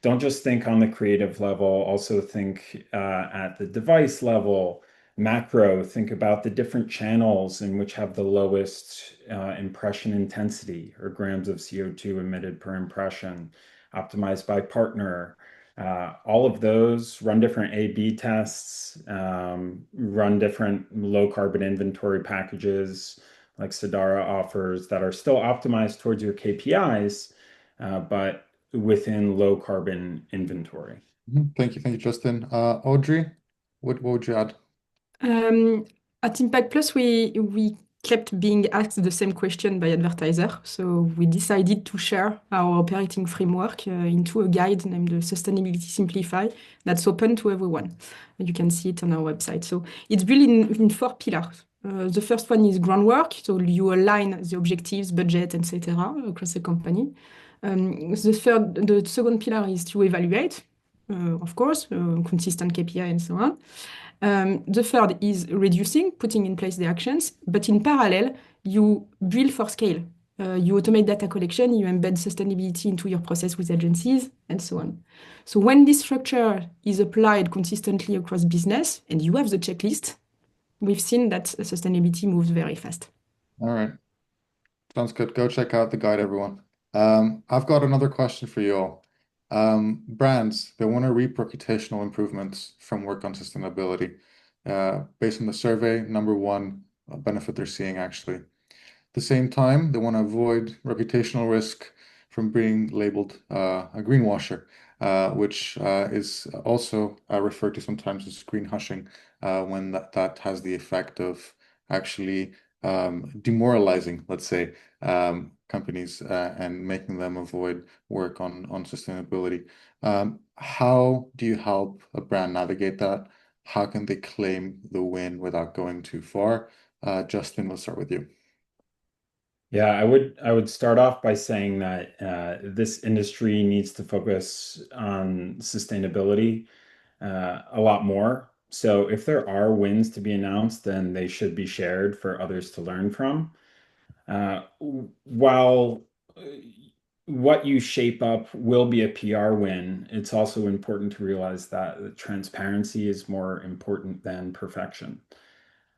Don't just think on the creative level, also think at the device level. Macro, think about the different channels in which have the lowest impression intensity or grams of CO2 emitted per impression, optimized by partner. All of those run different A/B tests, run different low carbon inventory packages like Sadara offers that are still optimized towards your KPIs, but within low carbon inventory. Thank you, Justin. Audrey, what would you add? Um, at Impact Plus, we kept being asked the same question by advertiser. So we decided to share our operating framework into a guide named Sustainability Simplify that's open to everyone. You can see it on our website. So it's built in four pillars. The first one is groundwork. So you align the objectives, budget, etc. across the company. The second pillar is to evaluate, of course, consistent KPI and so on. The third is reducing, putting in place the actions, but in parallel, you build for scale. You automate data collection, you embed sustainability into your process with agencies, and so on. So when this structure is applied consistently across business, and you have the checklist, we've seen that sustainability moves very fast. All right. Sounds good. Go check out the guide, everyone. I've got another question for you all. Brands, they want to reap reputational improvements from work on sustainability. Based on the survey, number one benefit they're seeing actually. At the same time, they want to avoid reputational risk from being labeled a greenwasher, which is also referred to sometimes as greenhushing, when that has the effect of actually demoralizing, let's say, companies and making them avoid work on sustainability. How do you help a brand navigate that? How can they claim the win without going too far? Justin, we'll start with you. Yeah, I would start off by saying that this industry needs to focus on sustainability a lot more. So if there are wins to be announced, then they should be shared for others to learn from. While what you shape up will be a PR win, it's also important to realize that transparency is more important than perfection.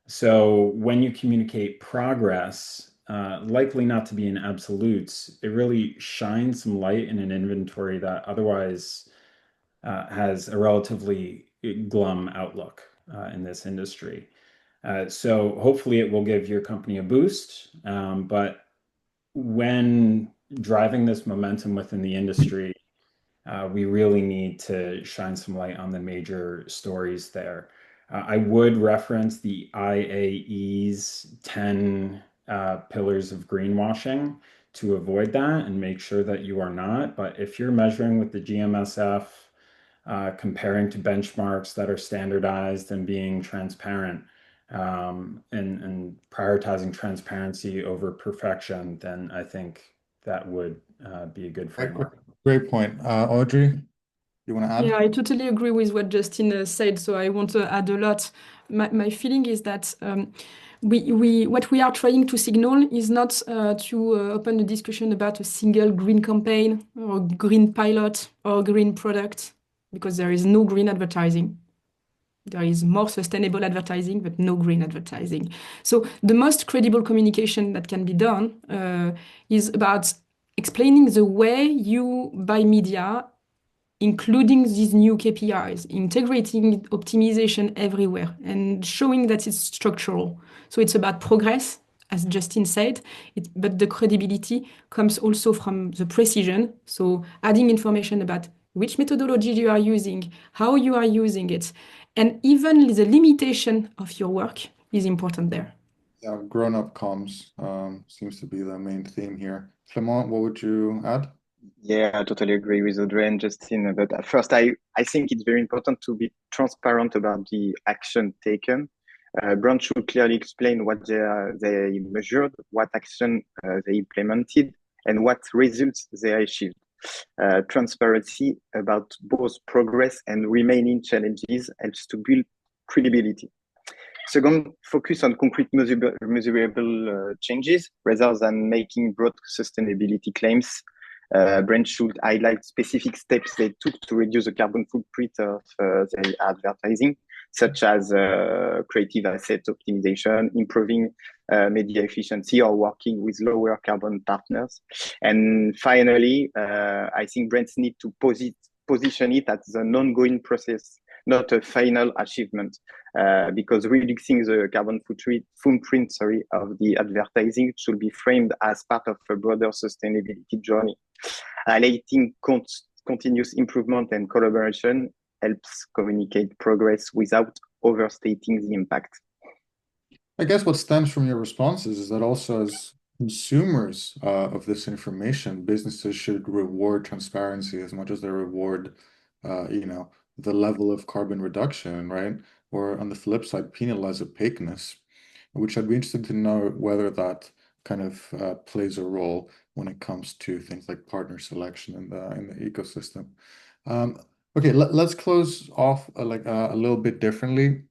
So when you communicate progress, likely not to be in absolutes, it really shines some light in an inventory that otherwise has a relatively glum outlook in this industry. So hopefully it will give your company a boost. But when driving this momentum within the industry, we really need to shine some light on the major stories there. I would reference the IAE's 10 pillars of greenwashing to avoid that and make sure that you are not. But if you're measuring with the GMSF, comparing to benchmarks that are standardized and being transparent, and prioritizing transparency over perfection, then I think that would be a good Great, framework. great point. Audrey, you want to Yeah, add? I totally agree with what Justin said, so I won't add a lot. My feeling is that what we are trying to signal is not to open a discussion about a single green campaign or green pilot or green product, because there is no green advertising. There is more sustainable advertising, but no green advertising. So the most credible communication that can be done is about explaining the way you buy media, including these new KPIs, integrating optimization everywhere, and showing that it's structural. So it's about progress, as Justin said, but the credibility comes also from the precision. So adding information about which methodology you are using, how you are using it, and even the limitation of your work is important there. Yeah, grown-up comms seems to be the main theme here. Clement, what would you add? Yeah, I totally agree with Audrey and Justin. But at first, I think it's very important to be transparent about the action taken. Brands should clearly explain what they measured, what action they implemented, and what results they achieved. Transparency about both progress and remaining challenges helps to build credibility. Second, focus on concrete measurable changes rather than making broad sustainability claims. Brands should highlight specific steps they took to reduce the carbon footprint of their advertising, such as creative asset optimization, improving media efficiency, or working with lower carbon partners. And finally, I think brands need to position it as an ongoing process, not a final achievement, because reducing the carbon footprint of the advertising should be framed as part of a broader sustainability journey. Highlighting continuous improvement and collaboration helps communicate progress without overstating the impact. I guess what stems from your responses is that also as consumers of this information, businesses should reward transparency as much as they reward, the level of carbon reduction, right? Or on the flip side, penalize opaqueness, which I'd be interested to know whether that kind of plays a role when it comes to things like partner selection in the ecosystem. Okay, let's close off a little bit differently.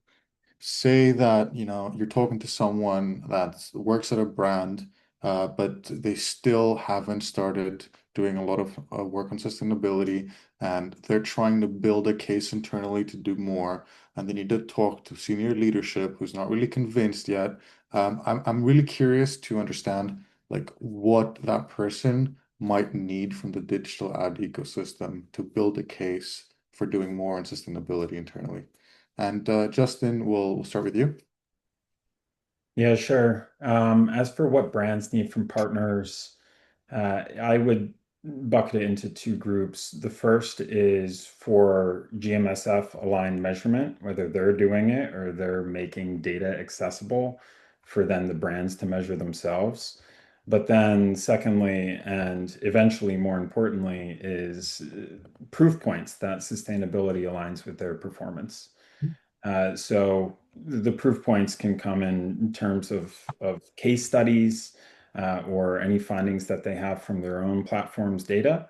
Say that, you're talking to someone that works at a brand, but they still haven't started doing a lot of work on sustainability, and they're trying to build a case internally to do more, and they need to talk to senior leadership who's not really convinced yet. I'm really curious to understand like what that person might need from the digital ad ecosystem to build a case for doing more on sustainability internally. And Justin, we'll start with you. Yeah, sure. As for what brands need from partners, I would bucket it into two groups. The first is for GMSF aligned measurement, whether they're doing it or they're making data accessible for then the brands to measure themselves. But then, secondly, and eventually more importantly, is proof points that sustainability aligns with their performance. So the proof points can come in terms of case studies or any findings that they have from their own platform's data.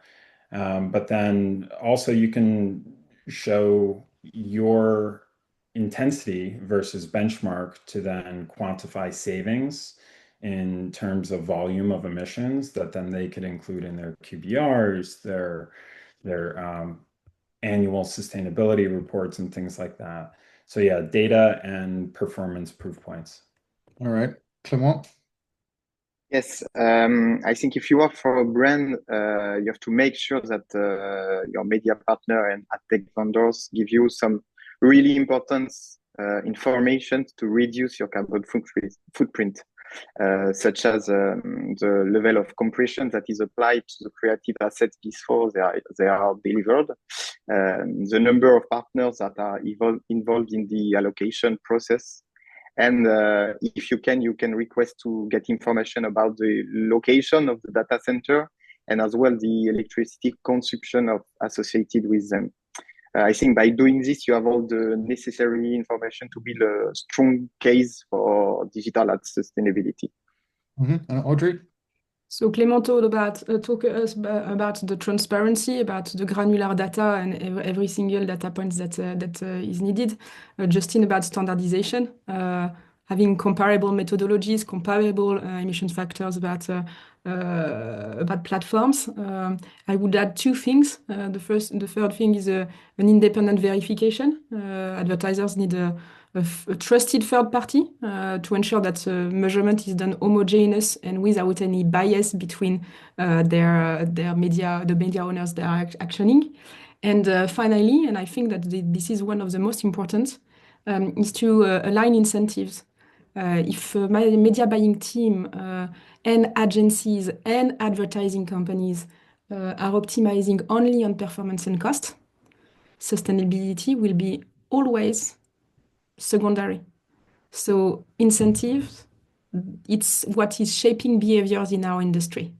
But then also you can show your intensity versus benchmark to then quantify savings in terms of volume of emissions that then they could include in their QBRs, their annual sustainability reports and things like that. So yeah, data and performance proof points. All right, Clement. Yes, I think if you work for a brand, you have to make sure that your media partner and ad tech vendors give you some really important information to reduce your carbon footprint, such as the level of compression that is applied to the creative assets before they are delivered, the number of partners that are involved in the allocation process. And if you can request to get information about the location of the data center and as well the electricity consumption associated with them. I think by doing this, you have all the necessary information to build a strong case for digital ad sustainability. And Audrey? So Clément talk us about the transparency, about the granular data and every single data point that is needed. Justin about standardization, having comparable methodologies, comparable emission factors about platforms. I would add two things. The third thing is an independent verification. Advertisers need a trusted third party to ensure that measurement is done homogeneous and without any bias between the media owners that are actioning. And finally, and I think that this is one of the most important, is to align incentives. If my media buying team and agencies and advertising companies are optimizing only on performance and cost, sustainability will be always secondary. So incentives, it's what is shaping behaviors in our industry.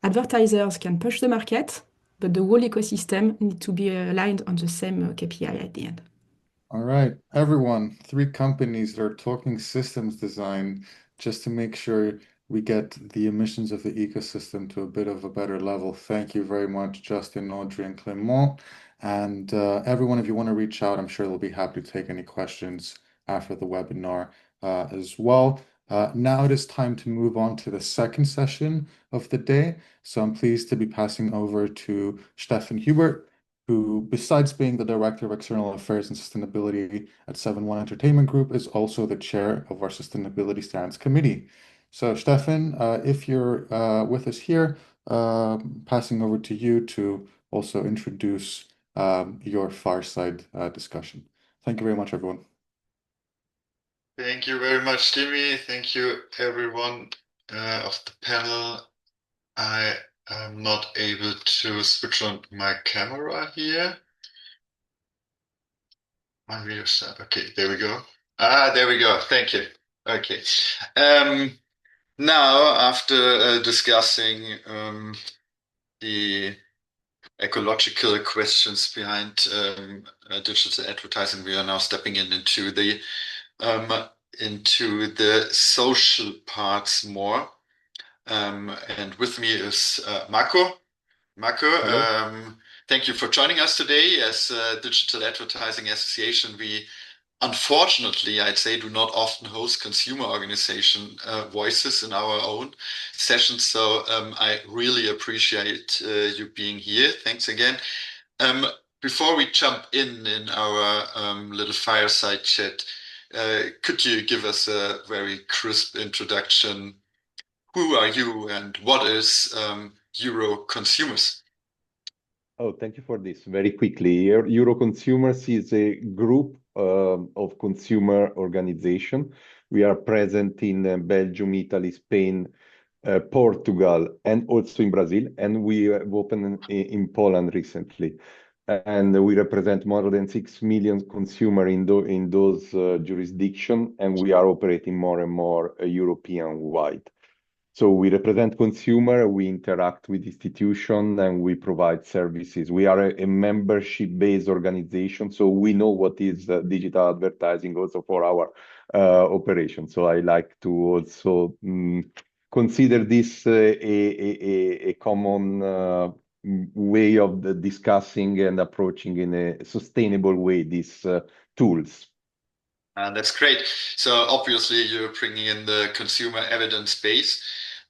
Advertisers can push the market, but the whole ecosystem need to be aligned on the same KPI at the end. All right, everyone, three companies that are talking systems design just to make sure we get the emissions of the ecosystem to a bit of a better level. Thank you very much, Justin, Audrey, and Clément. And everyone, if you want to reach out, I'm sure they'll be happy to take any questions after the webinar as well. Now it is time to move on to the second session of the day. So I'm pleased to be passing over to Stefan Hubert, who, besides being the Director of External Affairs and Sustainability at 7-One Entertainment Group, is also the chair of our Sustainability Standards Committee. So, Stefan, if you're with us here, passing over to you to also introduce your fireside discussion. Thank you very much, everyone. Thank you very much, Timmy. Thank you, everyone of the panel. I am not able to switch on my camera here. My video start. Okay, there we go. There we go. Thank you. Okay. Now, after discussing the ecological questions behind digital advertising, we are now stepping into the social parts more. And with me is Marco. Marco, thank you for joining us today. As Digital Advertising Association, we unfortunately, I'd say, do not often host consumer organization voices in our own sessions. So I really appreciate you being here. Thanks again. Before we jump in our little fireside chat, could you give us a very crisp introduction? Who are you and what is Euroconsumers? Oh, thank you for this. Very quickly, Euroconsumers is a group of consumer organization. We are present in Belgium, Italy, Spain, Portugal, and also in Brazil. And we have opened in Poland recently. And we represent more than 6 million consumers in those jurisdictions. And we are operating more and more European-wide. So we represent consumer, we interact with institutions, and we provide services. We are a membership-based organization, so we know what is digital advertising also for our operation. So I like to also consider this a common way of discussing and approaching in a sustainable way these tools. That's great. So obviously you're bringing in the consumer evidence base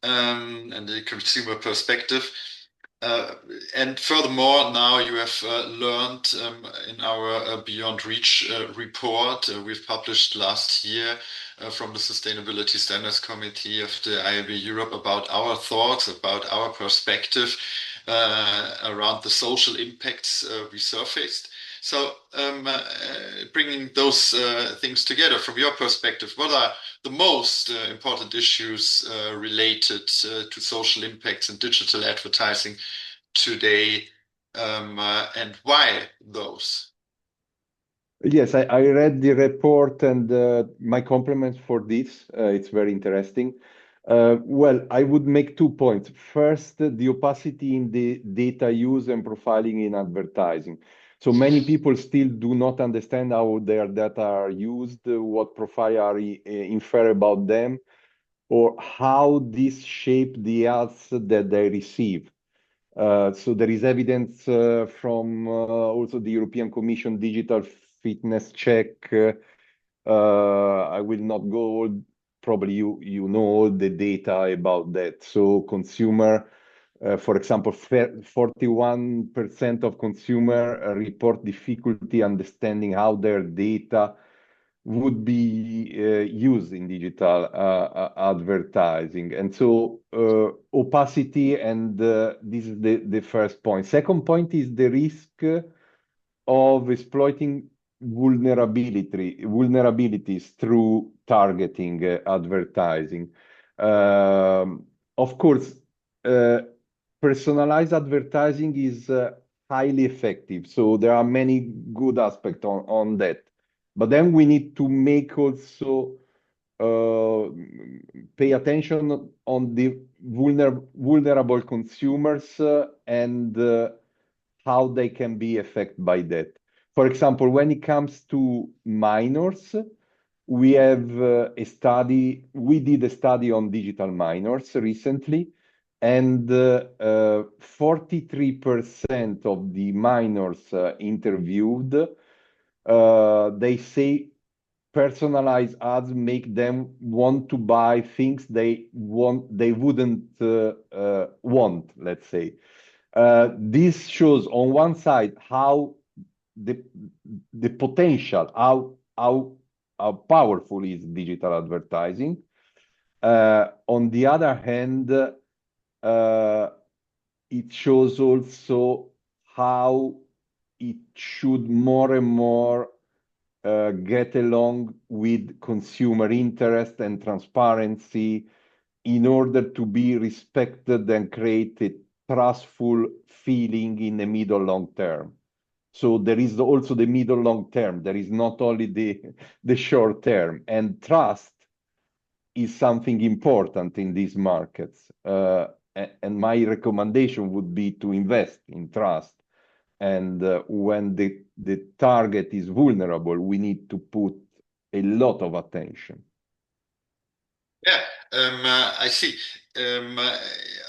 and the consumer perspective. And furthermore, now you have learned in our Beyond Reach report we've published last year from the Sustainability Standards Committee of the IAB Europe about our thoughts, about our perspective around the social impacts we surfaced. So bringing those things together from your perspective, what are the most important issues related to social impacts in digital advertising today, and why those? Yes, I read the report and my compliments for this. It's very interesting. Well, I would make 2 points. First, the opacity in the data use and profiling in advertising. So many people still do not understand how their data are used, what profile are infer about them, or how this shape the ads that they receive. So there is evidence from also the European Commission digital fitness check. I will not go, probably you know all the data about that. So consumer, for example, 41% of consumer report difficulty understanding how their data would be used in digital advertising. And so opacity, and this is the first point. Second point is the risk of exploiting vulnerabilities through targeting advertising. Of course, personalized advertising is highly effective. So there are many good aspects on that. But then we need to make also pay attention on the vulnerable consumers and how they can be affected by that. For example, when it comes to minors, we have a study, we did a study on digital minors recently, and 43% of the minors interviewed, they say personalized ads make them want to buy things they wouldn't want, let's say. This shows on one side how the potential, how powerful is digital advertising. On the other hand, it shows also how it should more and more get along with consumer interest and transparency in order to be respected and create a trustful feeling in the middle long term. So there is also the middle long term. There is not only the short term, and trust is something important in these markets. And my recommendation would be to invest in trust. And when the target is vulnerable, we need to put a lot of attention. Yeah, I see.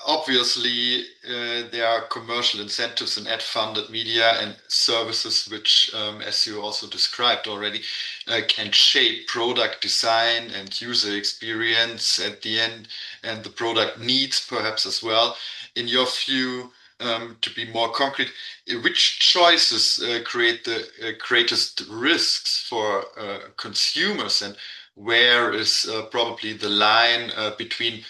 Obviously, there are commercial incentives in ad-funded media and services, which, as you also described already, can shape product design and user experience at the end, and the product needs perhaps as well. In your view, to be more concrete, which choices create the greatest risks for consumers, and where is probably the line between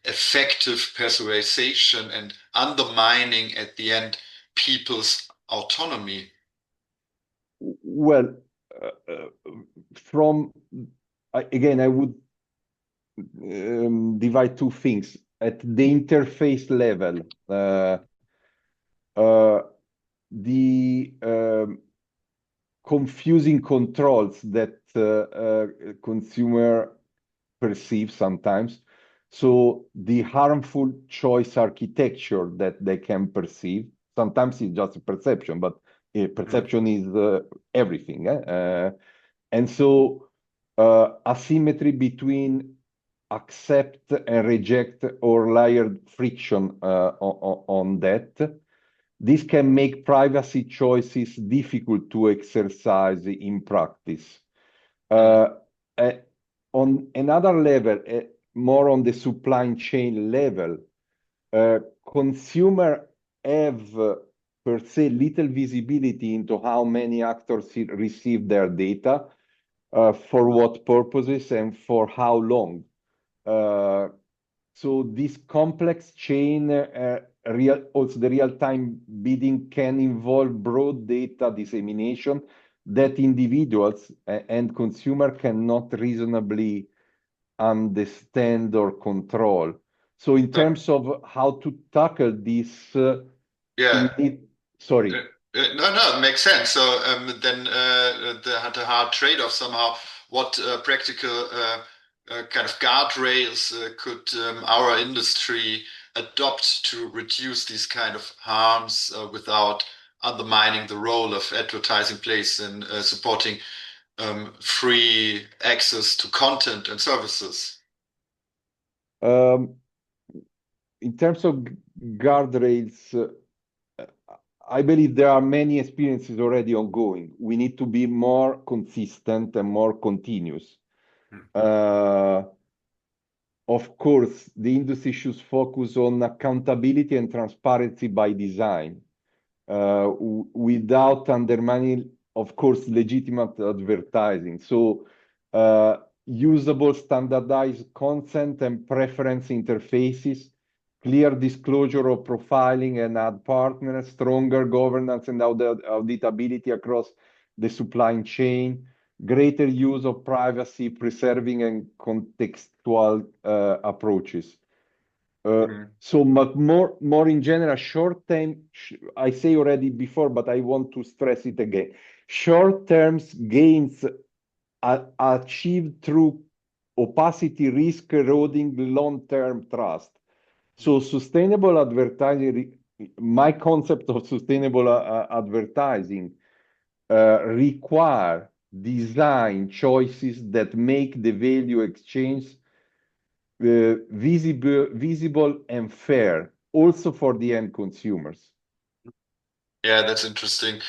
effective persuasion and undermining at the end people's autonomy? Well, again, I would divide two things. At the interface level, the confusing controls that consumer perceive sometimes. So the harmful choice architecture that they can perceive, sometimes it's just a perception, but perception is everything. And so asymmetry between accept and reject or layered friction on that. This can make privacy choices difficult to exercise in practice. On another level, more on the supply chain level, consumer have per se little visibility into how many actors receive their data, for what purposes and for how long. So this complex chain, also the real-time bidding can involve broad data dissemination that individuals and consumer cannot reasonably understand or control. So in terms of how to tackle this, Yeah. Sorry. No, it makes sense. So then the hard trade-off somehow, what practical kind of guardrails could our industry adopt to reduce these kind of harms without undermining the role of advertising plays in supporting free access to content and services? In terms of guardrails, I believe there are many experiences already ongoing. We need to be more consistent and more continuous. Of course, the industry should focus on accountability and transparency by design, without undermining, of course, legitimate advertising. So, usable standardized consent and preference interfaces, clear disclosure of profiling and ad partners, stronger governance and auditability across the supply chain, greater use of privacy preserving and contextual approaches. So, but more in general, short term, I say already before, but I want to stress it again. Short term gains are achieved through opacity risk eroding long-term trust. So sustainable advertising, my concept of sustainable advertising require design choices that make the value exchange visible and fair, also for the end consumers. Yeah, that's interesting.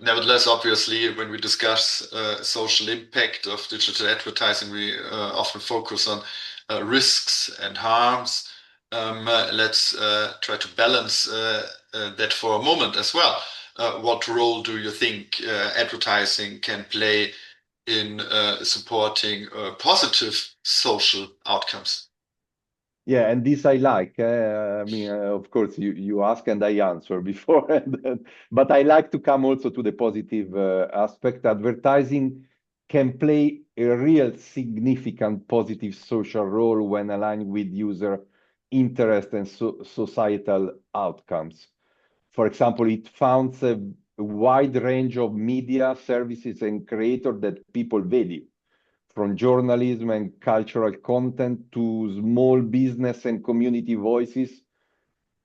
Nevertheless, obviously, when we discuss social impact of digital advertising, we often focus on risks and harms. Let's try to balance that for a moment as well. What role do you think advertising can play in supporting positive social outcomes? Yeah, and this I like. I mean, of course, you ask and I answer before, but I like to come also to the positive aspect. Advertising can play a real significant positive social role when aligned with user interest and societal outcomes. For example, it founds a wide range of media services and creators that people value, from journalism and cultural content to small business and community voices.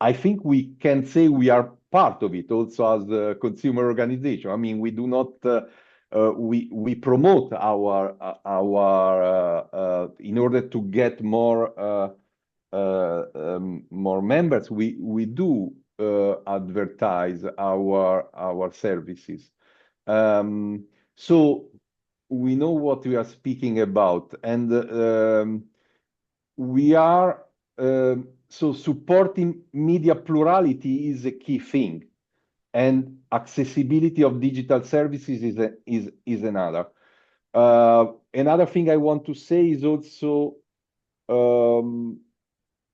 I think we can say we are part of it also as a consumer organization. I mean, we do not, we promote in order to get more members, we do advertise our services. So we know what we are speaking about, and we are so supporting media plurality is a key thing, and accessibility of digital services is another. Another thing I want to say is also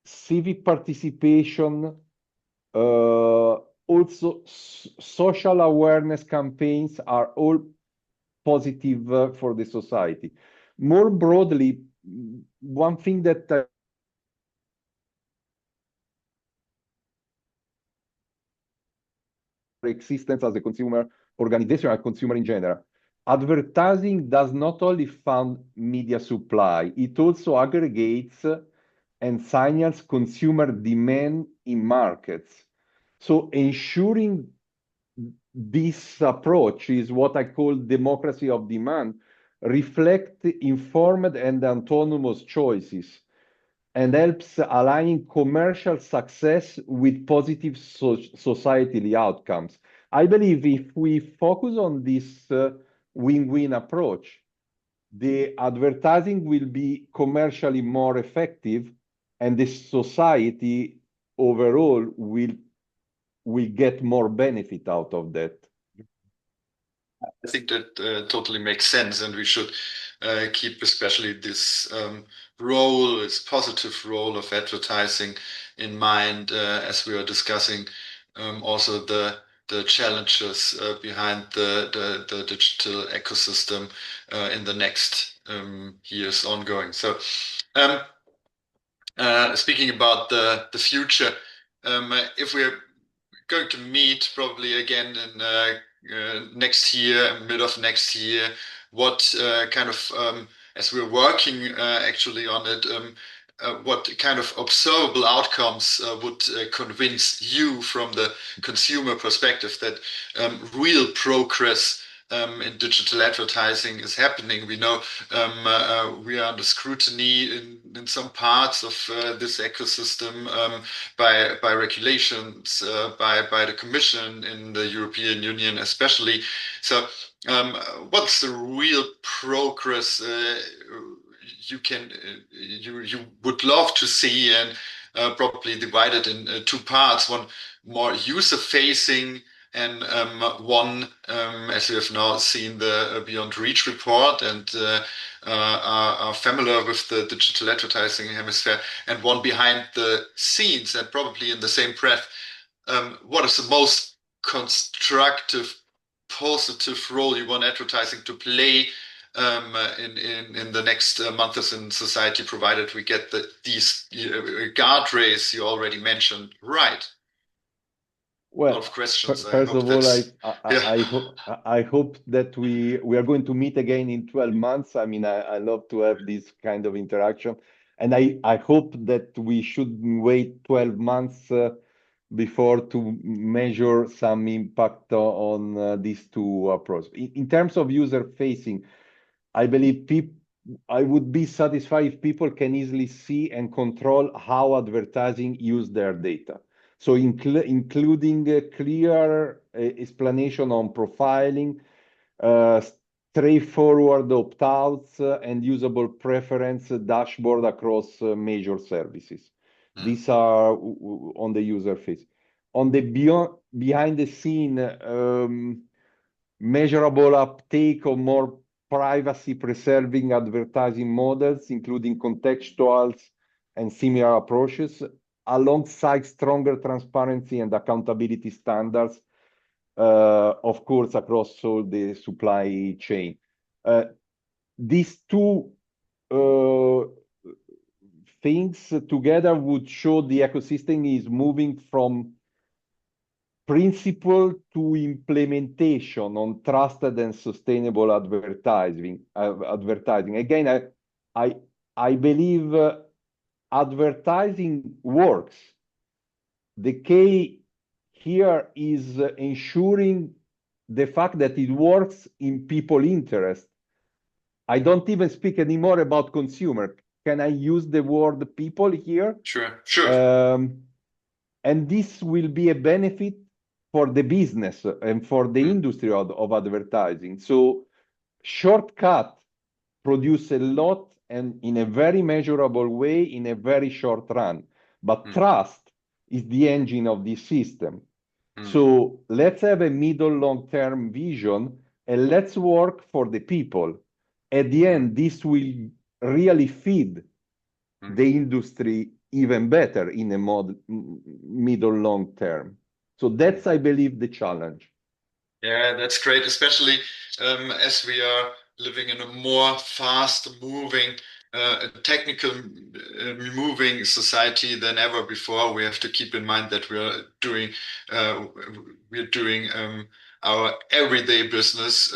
civic participation, also social awareness campaigns are all positive for the society. More broadly, one thing that existence as a consumer organization or consumer in general. Advertising does not only fund media supply, it also aggregates and signals consumer demand in markets. So ensuring this approach is what I call democracy of demand, reflect informed and autonomous choices, and helps aligning commercial success with positive societal outcomes. I believe if we focus on this win-win approach, the advertising will be commercially more effective, and the society overall will get more benefit out of that. I think that totally makes sense, and we should keep especially this role, this positive role of advertising in mind as we are discussing also the challenges behind the digital ecosystem in the next years ongoing. So, speaking about the future, if we're going to meet probably again in next year, mid of next year, what kind of, as we're working actually on it, what kind of observable outcomes would convince you from the consumer perspective that real progress in digital advertising is happening? We know we are under scrutiny in some parts of this ecosystem by regulations, by the Commission in the European Union especially. So what's the real progress you would love to see, and probably divided in two parts: one more user facing, and one, as we have now seen the Beyond Reach report and are familiar with the digital advertising hemisphere, and one behind the scenes, and probably in the same breath, what is the most constructive positive role you want advertising to play in the next months in society, provided we get these guardrails you already mentioned right? A lot Well, of questions. I first hope of all, that's yeah. I hope that we are going to meet again in 12 months. I mean, I love to have this kind of interaction, and I hope that we shouldn't wait 12 months before to measure some impact on these two approaches. In terms of user facing, I believe I would be satisfied if people can easily see and control how advertising use their data. So including a clear explanation on profiling, uh, straightforward opt-outs, and usable preference dashboard across major services. These are on the user face. On the behind the scene, measurable uptake of more privacy-preserving advertising models, including contextuals and similar approaches, alongside stronger transparency and accountability standards, of course, across all the supply chain. These two things together would show the ecosystem is moving from principle to implementation on trusted and sustainable advertising. Again, I believe advertising works. The key here is ensuring the fact that it works in people interest. I don't even speak anymore about consumer. Can I use the word people here? Sure, sure. And this will be a benefit for the business and for the industry of advertising. So shortcut produce a lot and in a very measurable way in a very short run. But trust is the engine of this system. So let's have a middle long-term vision and let's work for the people. At the end, this will really feed the industry even better in a middle long term. So that's, I believe, the challenge. Yeah, that's great, especially as we are living in a more fast-moving, technical moving society than ever before. We have to keep in mind that we're doing our everyday business,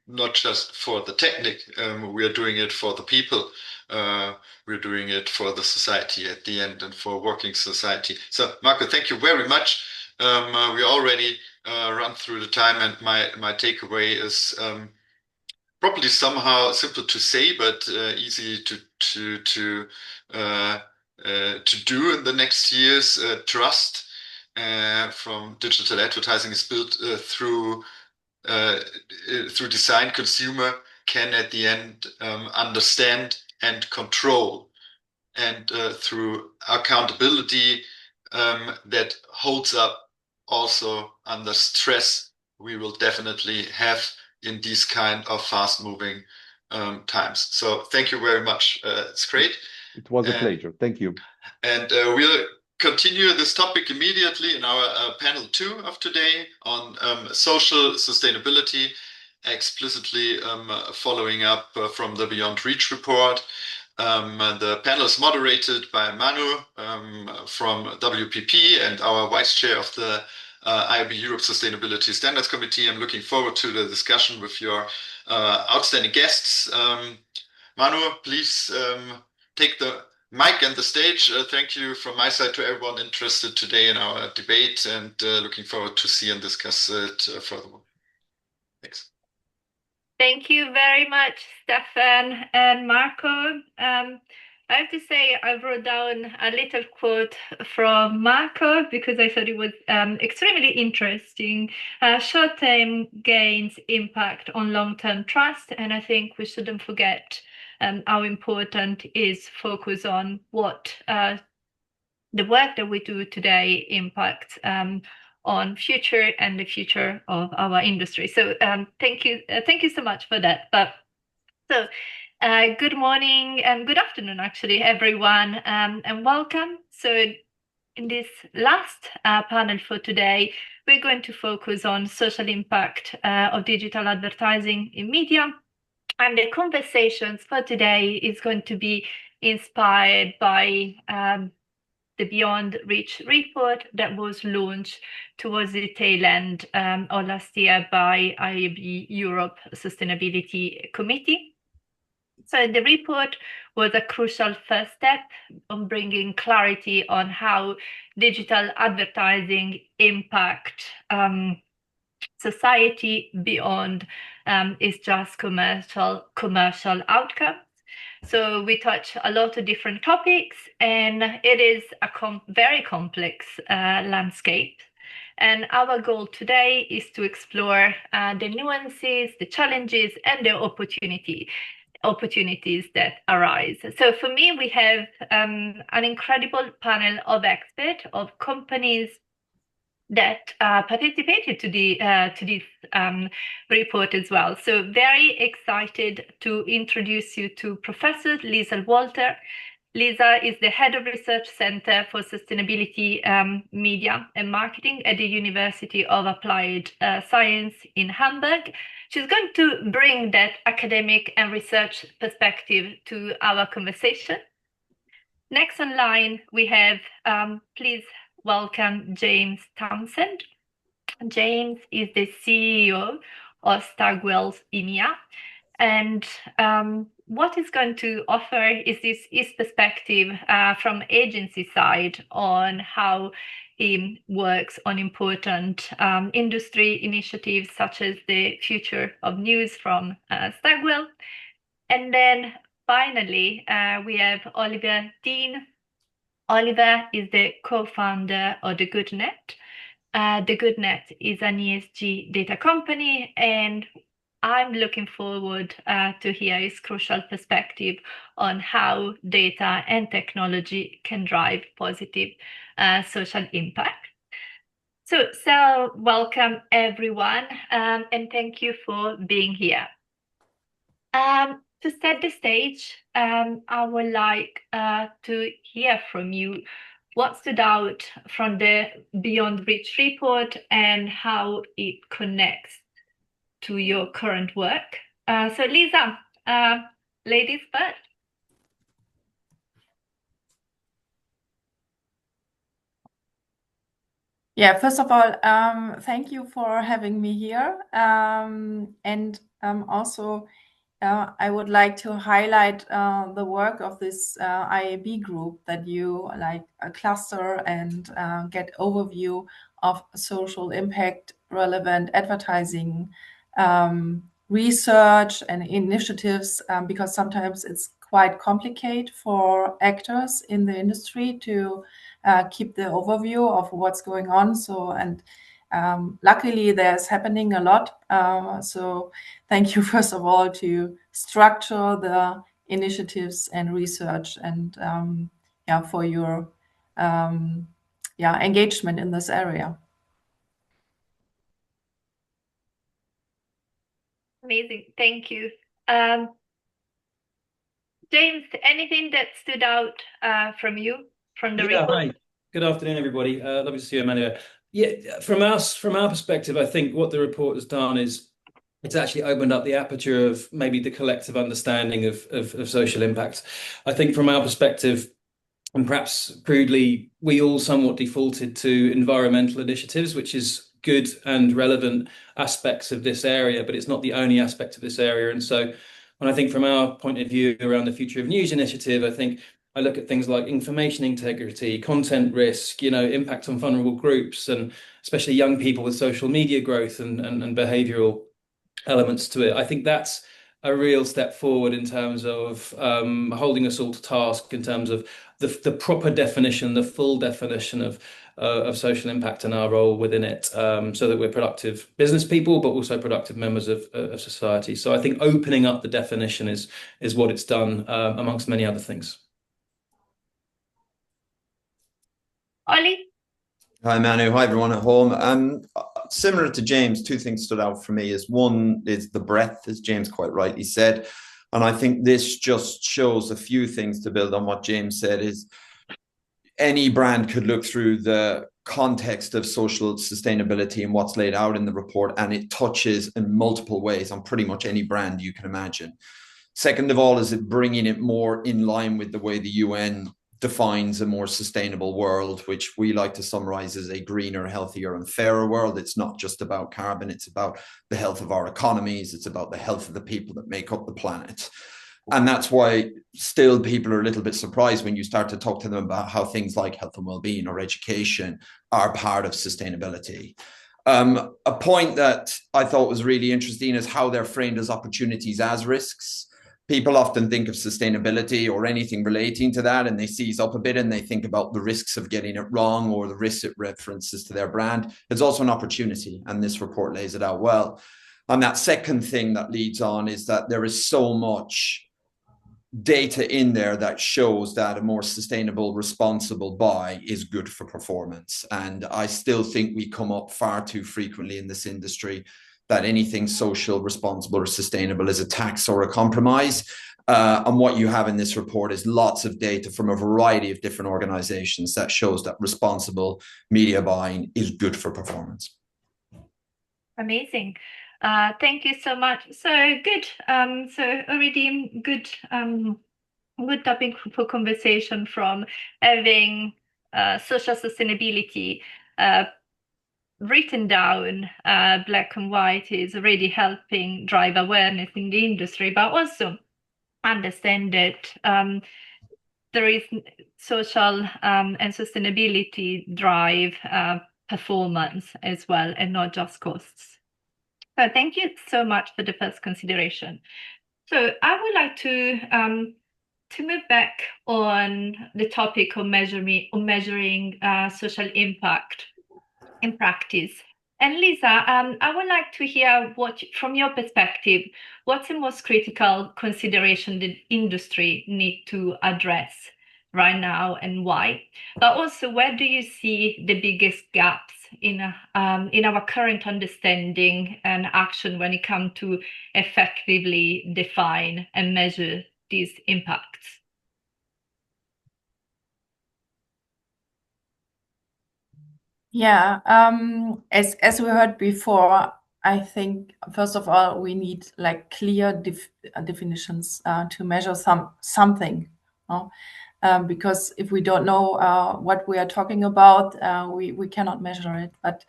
not just for the technique. We are doing it for the people. We're doing it for the society at the end and for working society. So, Marco, thank you very much. We already run through the time, and my takeaway is probably somehow simple to say, but easy to do in the next years. Trust from digital advertising is built through design. Consumer can at the end understand and control, and through accountability that holds up also under stress, we will definitely have in these kind of fast-moving times. So thank you very much. It's great. It was a pleasure. Thank you. And we'll continue this topic immediately in our panel 2 of today on social sustainability, explicitly following up from the Beyond Reach report. The panel is moderated by Manu from WPP and our vice chair of the IAB Europe Sustainability Standards Committee. I'm looking forward to the discussion with your outstanding guests. Manu, please take the mic and the stage. Thank you from my side to everyone interested today in our debate, and looking forward to see and discuss it furthermore. Thanks. Thank you very much, Stefan and Marco. I have to say I wrote down a little quote from Marco because I thought it was extremely interesting. Short-term gains impact on long-term trust, and I think we shouldn't forget how important is focus on what the work that we do today impacts on future and the future of our industry. So thank you so much for that. Good morning and good afternoon, actually, everyone, and welcome. So in this last panel for today, we're going to focus on social impact of digital advertising in media. And the conversations for today is going to be inspired by the Beyond Reach report that was launched towards the tail end of last year by IAB Europe Sustainability Committee. So the report was a crucial first step on bringing clarity on how digital advertising impact society beyond its just commercial outcomes. So we touch a lot of different topics, and it is a very complex landscape. And our goal today is to explore the nuances, the challenges, and the opportunities that arise. So for me, we have an incredible panel of experts, of companies that participated to this report as well. So very excited to introduce you to Professor Lisa Walter. Lisa is the Head of Research Center for Sustainability, Media and Marketing at the University of Applied Science in Hamburg. She's going to bring that academic and research perspective to our conversation. Next on line, we have, please welcome James Townsend. James is the CEO of Stagwell's EMEA. And what he's going to offer is his perspective from agency side on how he works on important industry initiatives such as the Future of News from Stagwell. And then finally, we have Oliver Dean. Oliver is the co-founder of The GoodNet. The GoodNet is an ESG data company, and I'm looking forward to hear his crucial perspective on how data and technology can drive positive social impact. So welcome everyone, and thank you for being here. To set the stage, I would like to hear from you what stood out from the Beyond Reach report and how it connects to your current work. So Lisa, ladies first. Yeah, first of all, thank you for having me here. Also, I would like to highlight the work of this IAB group that you like cluster and get overview of social impact, relevant advertising, research and initiatives, because sometimes it's quite complicated for actors in the industry to keep the overview of what's going on. Luckily, there's happening a lot. So thank you, first of all, to structure the initiatives and research and for your engagement in this area. Amazing, thank you. James, anything that stood out from you from the report? Hi. Good afternoon, everybody. Lovely to see you, Emmanuel. Yeah, from our perspective, I think what the report has done is it's actually opened up the aperture of maybe the collective understanding of social impact. I think from our perspective, and perhaps crudely, we all somewhat defaulted to environmental initiatives, which is good and relevant aspects of this area, but it's not the only aspect of this area. And so when I think from our point of view around the Future of News initiative, I think I look at things like information integrity, content risk, impact on vulnerable groups, and especially young people with social media growth and behavioral elements to it. I think that's a real step forward in terms of holding us all to task in terms of the proper definition, the full definition of social impact and our role within it, so that we're productive business people, but also productive members of society. So I think opening up the definition is what it's done, amongst many other things. Ollie? Hi, Manu. Hi, everyone at home. Similar to James, two things stood out for me. One is the breadth, as James quite rightly said. And I think this just shows a few things to build on what James said is any brand could look through the context of social sustainability and what's laid out in the report, and it touches in multiple ways on pretty much any brand you can imagine. Second of all, is it bringing it more in line with the way the UN defines a more sustainable world, which we like to summarize as a greener, healthier, and fairer world. It's not just about carbon, it's about the health of our economies, it's about the health of the people that make up the planet. And that's why still people are a little bit surprised when you start to talk to them about how things like health and well-being or education are part of sustainability. A point that I thought was really interesting is how they're framed as opportunities as risks. People often think of sustainability or anything relating to that, and they seize up a bit and they think about the risks of getting it wrong or the risks it references to their brand. It's also an opportunity, and this report lays it out well. And that second thing that leads on is that there is so much data in there that shows that a more sustainable, responsible buy is good for performance. And I still think we come up far too frequently in this industry that anything social, responsible, or sustainable is a tax or a compromise. And what you have in this report is lots of data from a variety of different organizations that shows that responsible media buying is good for performance. Amazing. Thank you so much. So good. So already good good topic for conversation, from having social sustainability written down black and white is already helping drive awareness in the industry, but also understand that there is social and sustainability drive performance as well, and not just costs. So thank you so much for the first consideration. So I would like to move back on the topic of measuring social impact in practice. And Lisa, I would like to hear from your perspective, what's the most critical consideration the industry need to address right now and why? But also, where do you see the biggest gaps in our current understanding and action when it comes to effectively define and measure these impacts? Yeah, as we heard before, I think first of all we need like clear definitions to measure something, because if we don't know what we are talking about, we cannot measure it. But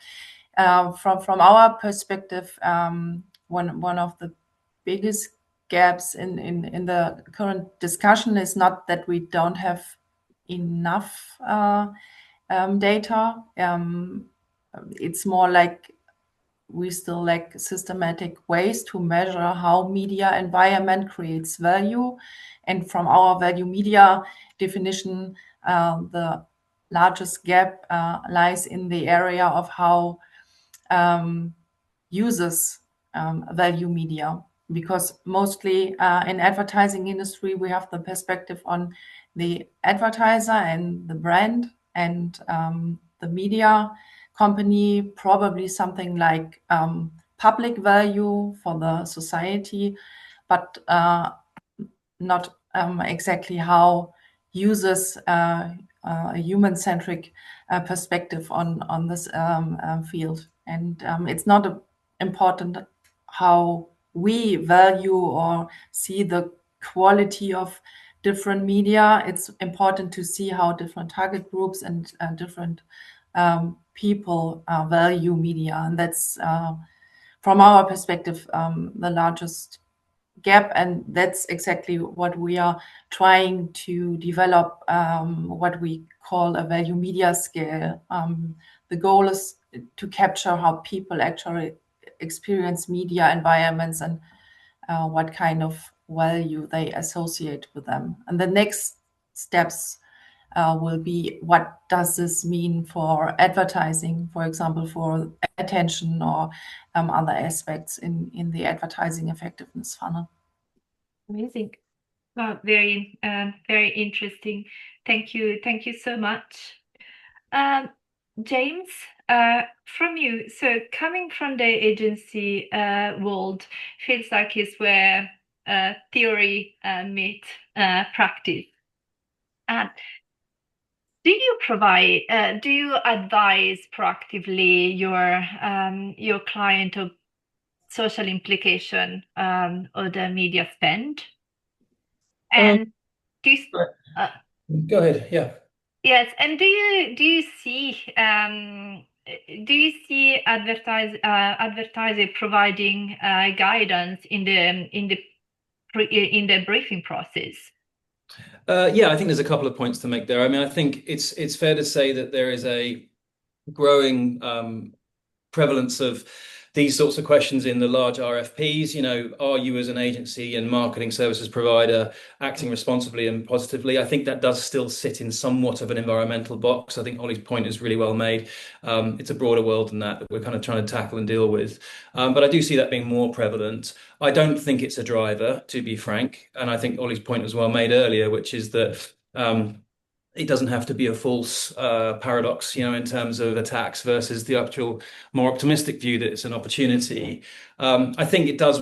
from our perspective, one of the biggest gaps in the current discussion is not that we don't have enough data. It's more like we still lack systematic ways to measure how media environment creates value. And from our value media definition, the largest gap lies in the area of how users value media. Because mostly in advertising industry, we have the perspective on the advertiser and the brand, and the media company, probably something like public value for the society, but not exactly how users a human-centric perspective on this field. And it's not important how we value or see the quality of different media. It's important to see how different target groups and different people value media. And that's, from our perspective, the largest gap. And that's exactly what we are trying to develop, what we call a value media scale. The goal is to capture how people actually experience media environments and what kind of value they associate with them. And the next steps will be, what does this mean for advertising, for example, for attention or other aspects in the advertising effectiveness funnel. Amazing. Well, very interesting. Thank you so much. James, from you, so coming from the agency world, feels like it's where theory meets practice. do you advise proactively your client of social implication of the media spend? And do you, Go ahead. Yeah. yes, and do you see advertiser providing guidance in the briefing process? Yeah, I think there's a couple of points to make there. I mean, I think it's fair to say that there is a growing prevalence of these sorts of questions in the large RFPs. You know, are you as an agency and marketing services provider acting responsibly and positively? I think that does still sit in somewhat of an environmental box. I think Ollie's point is really well made. It's a broader world than that we're kind of trying to tackle and deal with. But I do see that being more prevalent. I don't think it's a driver, to be frank. And I think Ollie's point was well made earlier, which is that it doesn't have to be a false paradox, you know, in terms of attacks versus the actual more optimistic view that it's an opportunity. I think it does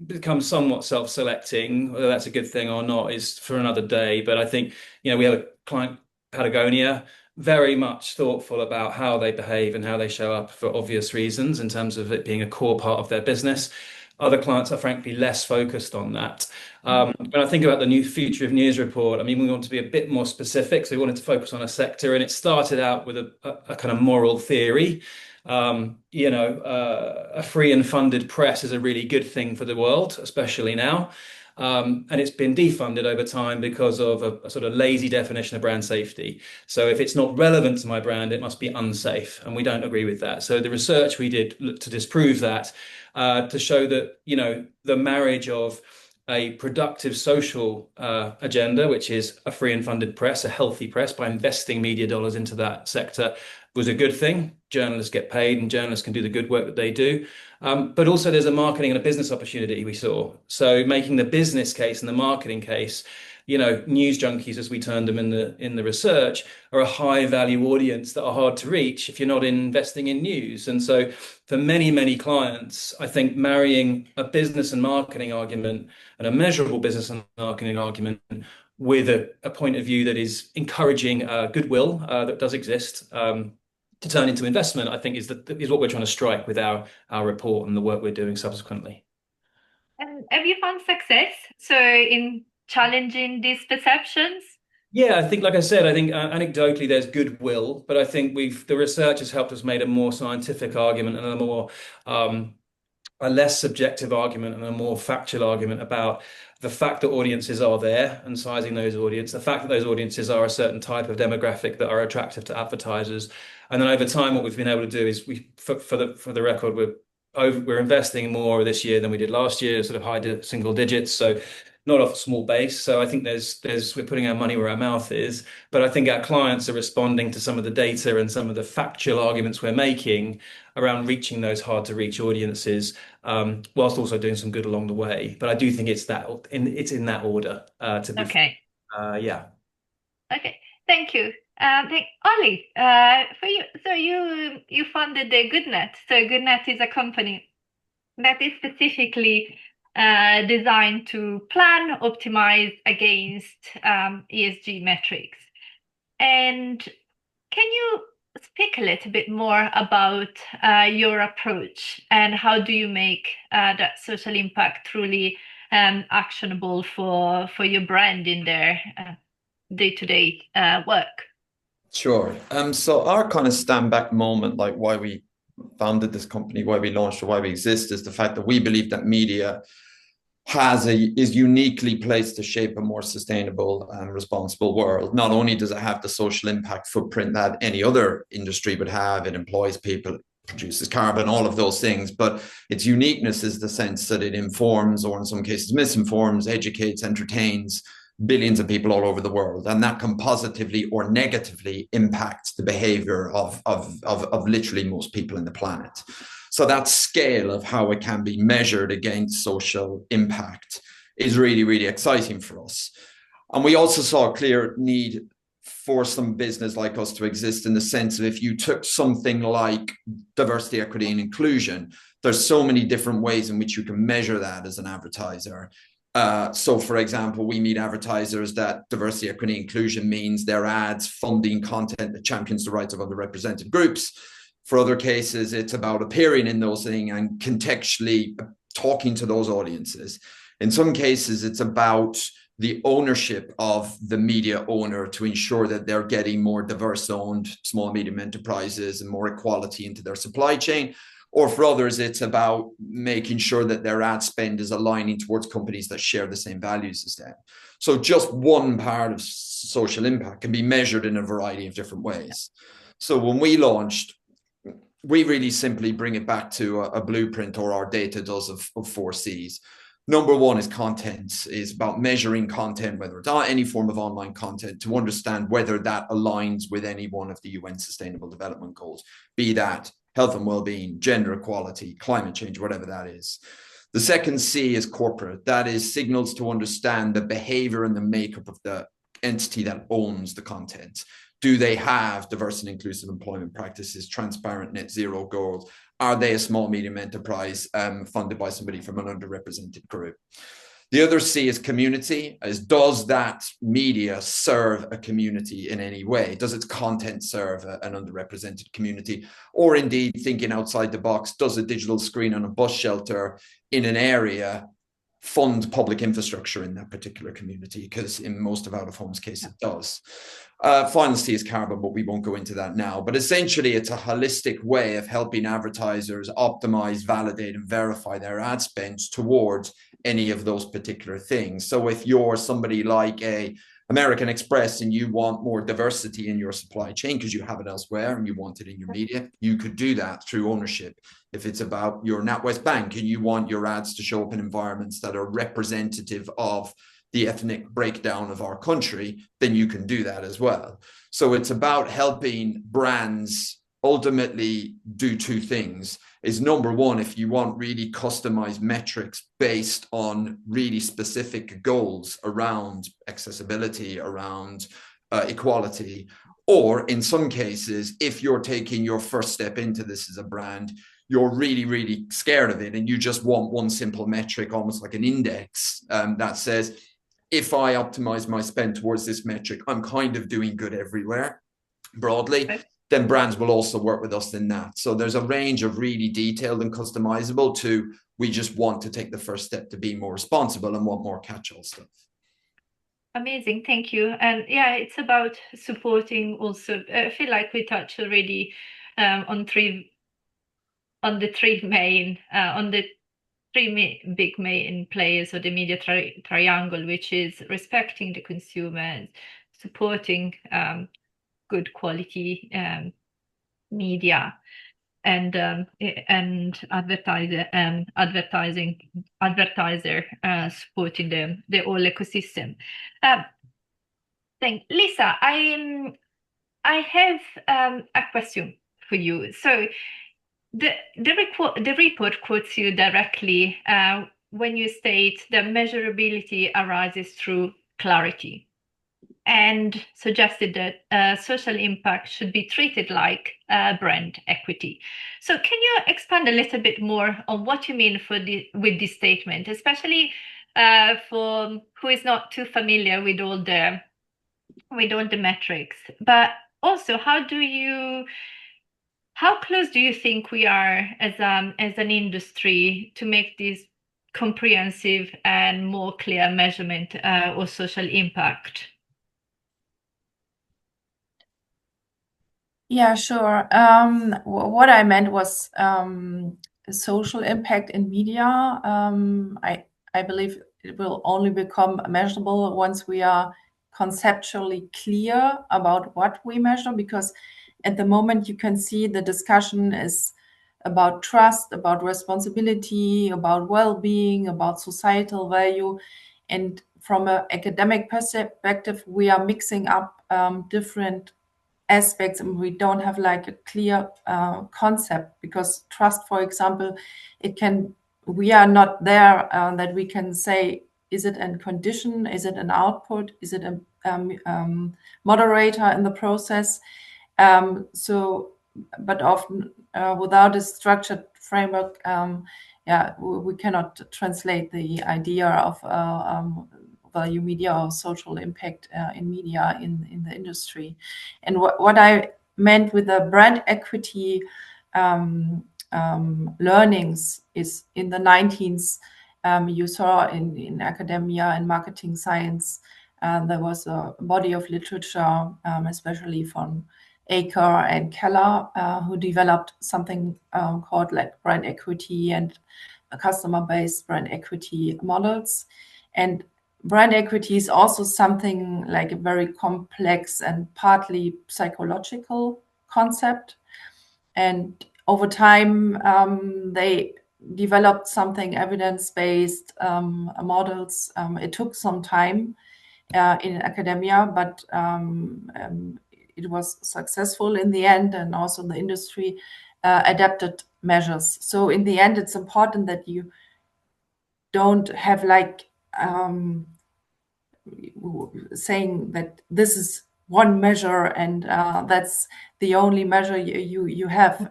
becomes somewhat self-selecting. Whether that's a good thing or not is for another day. But I think, you know, we have a client, Patagonia, very much thoughtful about how they behave and how they show up for obvious reasons in terms of it being a core part of their business. Other clients are frankly less focused on that. When I think about the new Future of News report, I mean, we want to be a bit more specific. So we wanted to focus on a sector, and it started out with a kind of moral theory. You know, a free and funded press is a really good thing for the world, especially now. And it's been defunded over time because of a sort of lazy definition of brand safety. So if it's not relevant to my brand, it must be unsafe. And we don't agree with that. So the research we did to disprove that, to show that, you know, the marriage of a productive social agenda, which is a free and funded press, a healthy press, by investing media dollars into that sector, was a good thing. Journalists get paid and journalists can do the good work that they do. But also there's a marketing and a business opportunity we saw. So making the business case and the marketing case, you know, news junkies, as we termed them in the research, are a high value audience that are hard to reach if you're not investing in news. And so for many, many clients, I think marrying a business and marketing argument and a measurable business and marketing argument with a point of view that is encouraging goodwill that does exist to turn into investment, I think is what we're trying to strike with our report and the work we're doing subsequently. And have you found success in challenging these perceptions? Yeah, I think, like I said, I think anecdotally there's goodwill, but I think the research has helped us make a more scientific argument and a less subjective argument and a more factual argument about the fact that audiences are there and sizing those audiences, the fact that those audiences are a certain type of demographic that are attractive to advertisers. And then over time, what we've been able to do is for the record, we're investing more this year than we did last year, sort of high single digits. So not off a small base. So I think we're putting our money where our mouth is, but I think our clients are responding to some of the data and some of the factual arguments we're making around reaching those hard to reach audiences, whilst also doing some good along the way. But I do think it's in that order to be. Okay. Yeah. Okay. Thank you. Ollie, for you, so you funded the GoodNet. So GoodNet is a company that is specifically designed to plan, optimize against ESG metrics. And can you speak a little bit more about your approach and how do you make that social impact truly actionable for your brand in their day-to-day work? Sure. So our kind of stand back moment, like why we founded this company, why we launched, or why we exist, is the fact that we believe that media is uniquely placed to shape a more sustainable and responsible world. Not only does it have the social impact footprint that any other industry would have, it employs people, produces carbon, all of those things, but its uniqueness is the sense that it informs, or in some cases misinforms, educates, entertains billions of people all over the world, and that can positively or negatively impact the behavior of literally most people in the planet. So that scale of how it can be measured against social impact is really, really exciting for us. And we also saw a clear need for some business like us to exist, in the sense of, if you took something like diversity, equity, and inclusion, there's so many different ways in which you can measure that as an advertiser. So, for example, we meet advertisers that diversity, equity, inclusion means their ads funding content that champions the rights of underrepresented groups. For other cases, it's about appearing in those things and contextually talking to those audiences. In some cases, it's about the ownership of the media owner to ensure that they're getting more diverse owned small and medium enterprises and more equality into their supply chain. Or for others, it's about making sure that their ad spend is aligning towards companies that share the same values as them. So just one part of social impact can be measured in a variety of different ways. So when we launched, we really simply bring it back to a blueprint, or our data does, of 4 C's. Number one is content, is about measuring content, whether it's any form of online content, to understand whether that aligns with any one of the UN Sustainable Development Goals, be that health and well-being, gender equality, climate change, whatever that is. The second C is corporate. That is signals to understand the behavior and the makeup of the entity that owns the content. Do they have diverse and inclusive employment practices, transparent net zero goals? Are they a small, medium enterprise funded by somebody from an underrepresented group? The other C is community, is does that media serve a community in any way? Does its content serve an underrepresented community? Or indeed, thinking outside the box, does a digital screen on a bus shelter in an area fund public infrastructure in that particular community? Because in most of out-of-home's case, it does. Final C is carbon, but we won't go into that now. But essentially, it's a holistic way of helping advertisers optimize, validate, and verify their ad spends towards any of those particular things. So if you're somebody like a American Express and you want more diversity in your supply chain because you have it elsewhere and you want it in your media, you could do that through ownership. If it's about your NatWest Bank and you want your ads to show up in environments that are representative of the ethnic breakdown of our country, then you can do that as well. So it's about helping brands ultimately do 2 things. Is number one, if you want really customized metrics based on really specific goals around accessibility, around equality, or in some cases, if you're taking your first step into this as a brand, you're really, really scared of it and you just want one simple metric, almost like an index, that says, if I optimize my spend towards this metric, I'm kind of doing good everywhere broadly. Okay. Then brands will also work with us in that. So there's a range of really detailed and customizable to, we just want to take the first step to be more responsible and want more catch-all stuff. Amazing, thank you. And yeah, it's about supporting also. I feel like we touched already on the three big main players of the media triangle, which is respecting the consumer, supporting good quality media, and advertiser supporting the whole ecosystem. Lisa, I have a question for you. So the report quotes you directly when you state that measurability arises through clarity, and suggested that social impact should be treated like brand equity. So can you expand a little bit more on what you mean with this statement, especially for who is not too familiar with all the metrics, but also how close do you think we are as an industry to make this comprehensive and more clear measurement of social impact? Yeah, sure. What I meant was social impact in media. I believe it will only become measurable once we are conceptually clear about what we measure, because at the moment you can see the discussion is about trust, about responsibility, about well-being, about societal value. And from an academic perspective, we are mixing up different aspects, and we don't have like a clear concept, because trust, for example, we are not there that we can say, is it a condition, is it an output, is it a moderator in the process? But often without a structured framework, we cannot translate the idea of value media or social impact in media in the industry. And what I meant with the brand equity learnings is in the 19th, you saw in academia and marketing science, there was a body of literature, especially from Aker and Keller, who developed something called like brand equity and customer-based brand equity models. And brand equity is also something like a very complex and partly psychological concept. And over time, they developed something evidence-based models. It took some time in academia, but it was successful in the end, and also the industry adapted measures. So in the end, it's important that you don't have like saying that this is one measure and that's the only measure you have.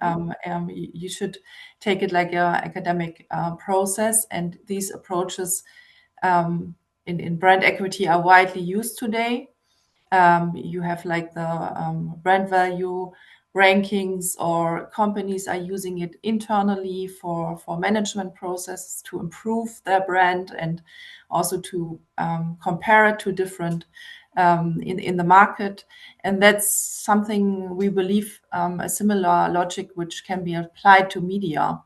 You should take it like an academic process, and these approaches in brand equity are widely used today. You have like the brand value rankings, or companies are using it internally for management processes to improve their brand and also to compare it to different in the market. And that's something we believe a similar logic which can be applied to media.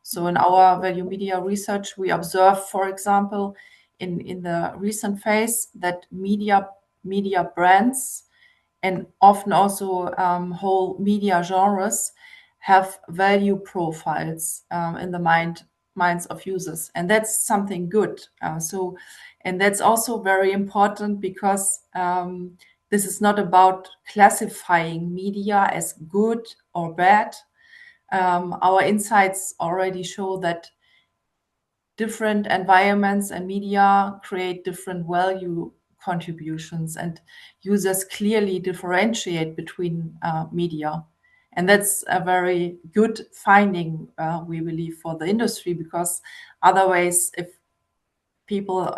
So in our value media research, we observe, for example, in the recent phase that media brands and often also whole media genres have value profiles in the minds of users, and that's something good. And that's also very important because this is not about classifying media as good or bad. Our insights already show that different environments and media create different value contributions, and users clearly differentiate between media. And that's a very good finding, we believe, for the industry, because otherwise, if people,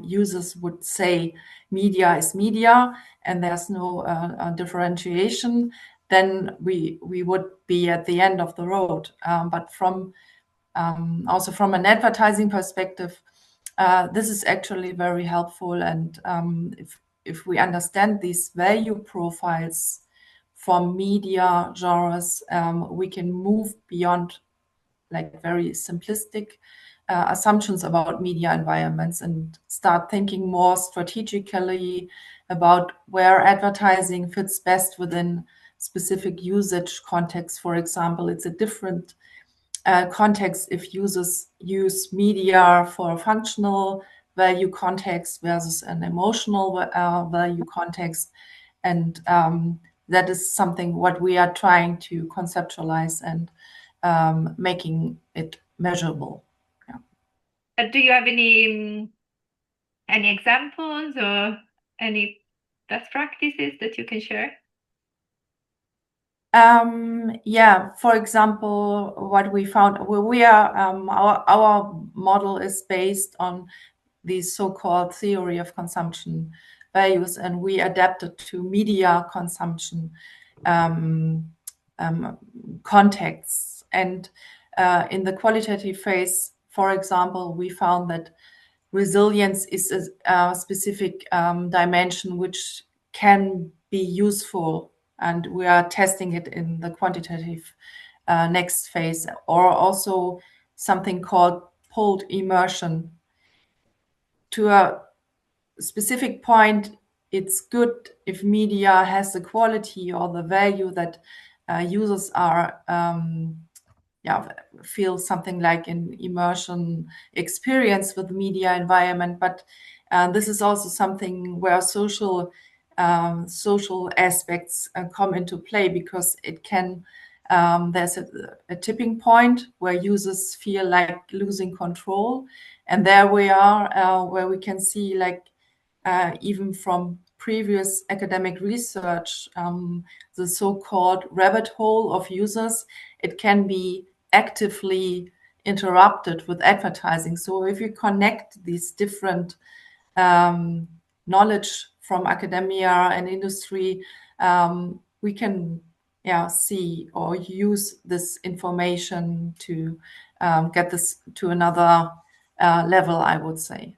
users would say media is media and there's no differentiation, then we would be at the end of the road. But from also from an advertising perspective, this is actually very helpful. And if we understand these value profiles from media genres, we can move beyond like very simplistic assumptions about media environments and start thinking more strategically about where advertising fits best within specific usage context. For example, it's a different context if users use media for a functional value context versus an emotional value context. And that is something what we are trying to conceptualize and making it measurable. Yeah. Do you have any examples or any best practices that you can share? Yeah, for example, what we found, we are our model is based on the so-called theory of consumption values, and we adapted to media consumption contexts. And in the qualitative phase, for example, we found that resilience is a specific dimension which can be useful, and we are testing it in the quantitative next phase, or also something called pulled immersion. To a specific point, it's good if media has the quality or the value that users are feel something like an immersion experience with the media environment. But this is also something where social aspects come into play, because it can there's a tipping point where users feel like losing control, and there we are where we can see like even from previous academic research, the so-called rabbit hole of users, it can be actively interrupted with advertising. So if you connect these different knowledge from academia and industry, we can see or use this information to get this to another level, I would say.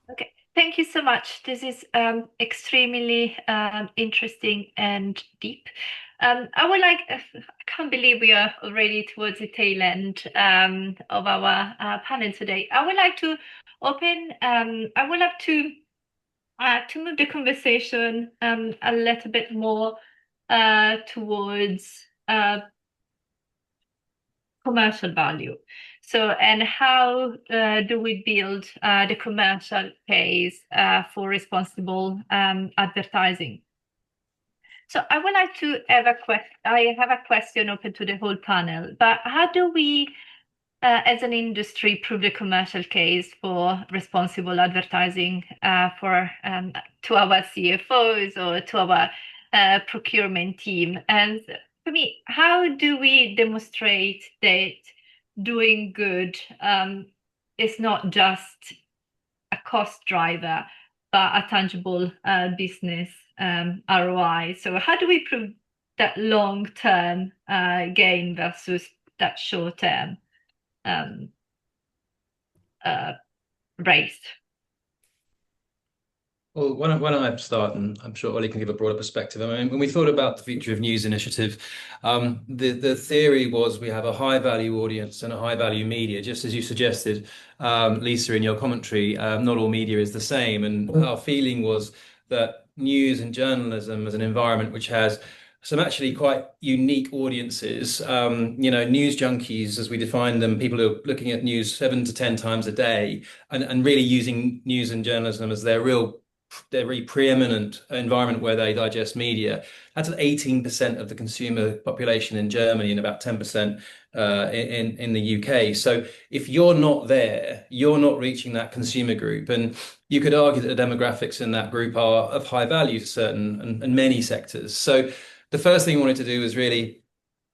Okay, thank you so much. This is extremely interesting and deep. I would like, I can't believe we are already towards the tail end of our panel today. I would like to open, I would like to move the conversation a little bit more towards commercial value. So, and how do we build the commercial case for responsible advertising? So I would like to have I have a question open to the whole panel, but how do we, as an industry, prove the commercial case for responsible advertising to our CFOs or to our procurement team? And for me, how do we demonstrate that doing good is not just a cost driver, but a tangible business ROI? So how do we prove that long-term gain versus that short-term race? Well, why don't I start, and I'm sure Ollie can give a broader perspective. I mean, when we thought about the Future of News initiative, the theory was we have a high value audience and a high value media, just as you suggested, Lisa, in your commentary. Not all media is the same, and our feeling was that news and journalism as an environment which has some actually quite unique audiences, news junkies, as we define them, people who are looking at news 7 to 10 times a day and really using news and journalism as their really preeminent environment where they digest media. That's 18% of the consumer population in Germany and about 10% in the UK. So if you're not there, you're not reaching that consumer group. And you could argue that the demographics in that group are of high value to certain and many sectors. So the first thing we wanted to do was really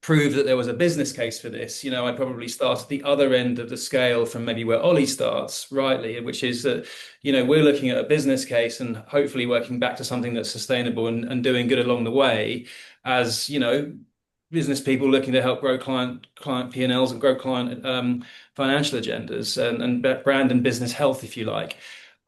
prove that there was a business case for this. I'd probably start at the other end of the scale from maybe where Ollie starts, rightly, which is that, we're looking at a business case and hopefully working back to something that's sustainable and doing good along the way as, business people looking to help grow client P&Ls and grow client financial agendas and brand and business health, if you like.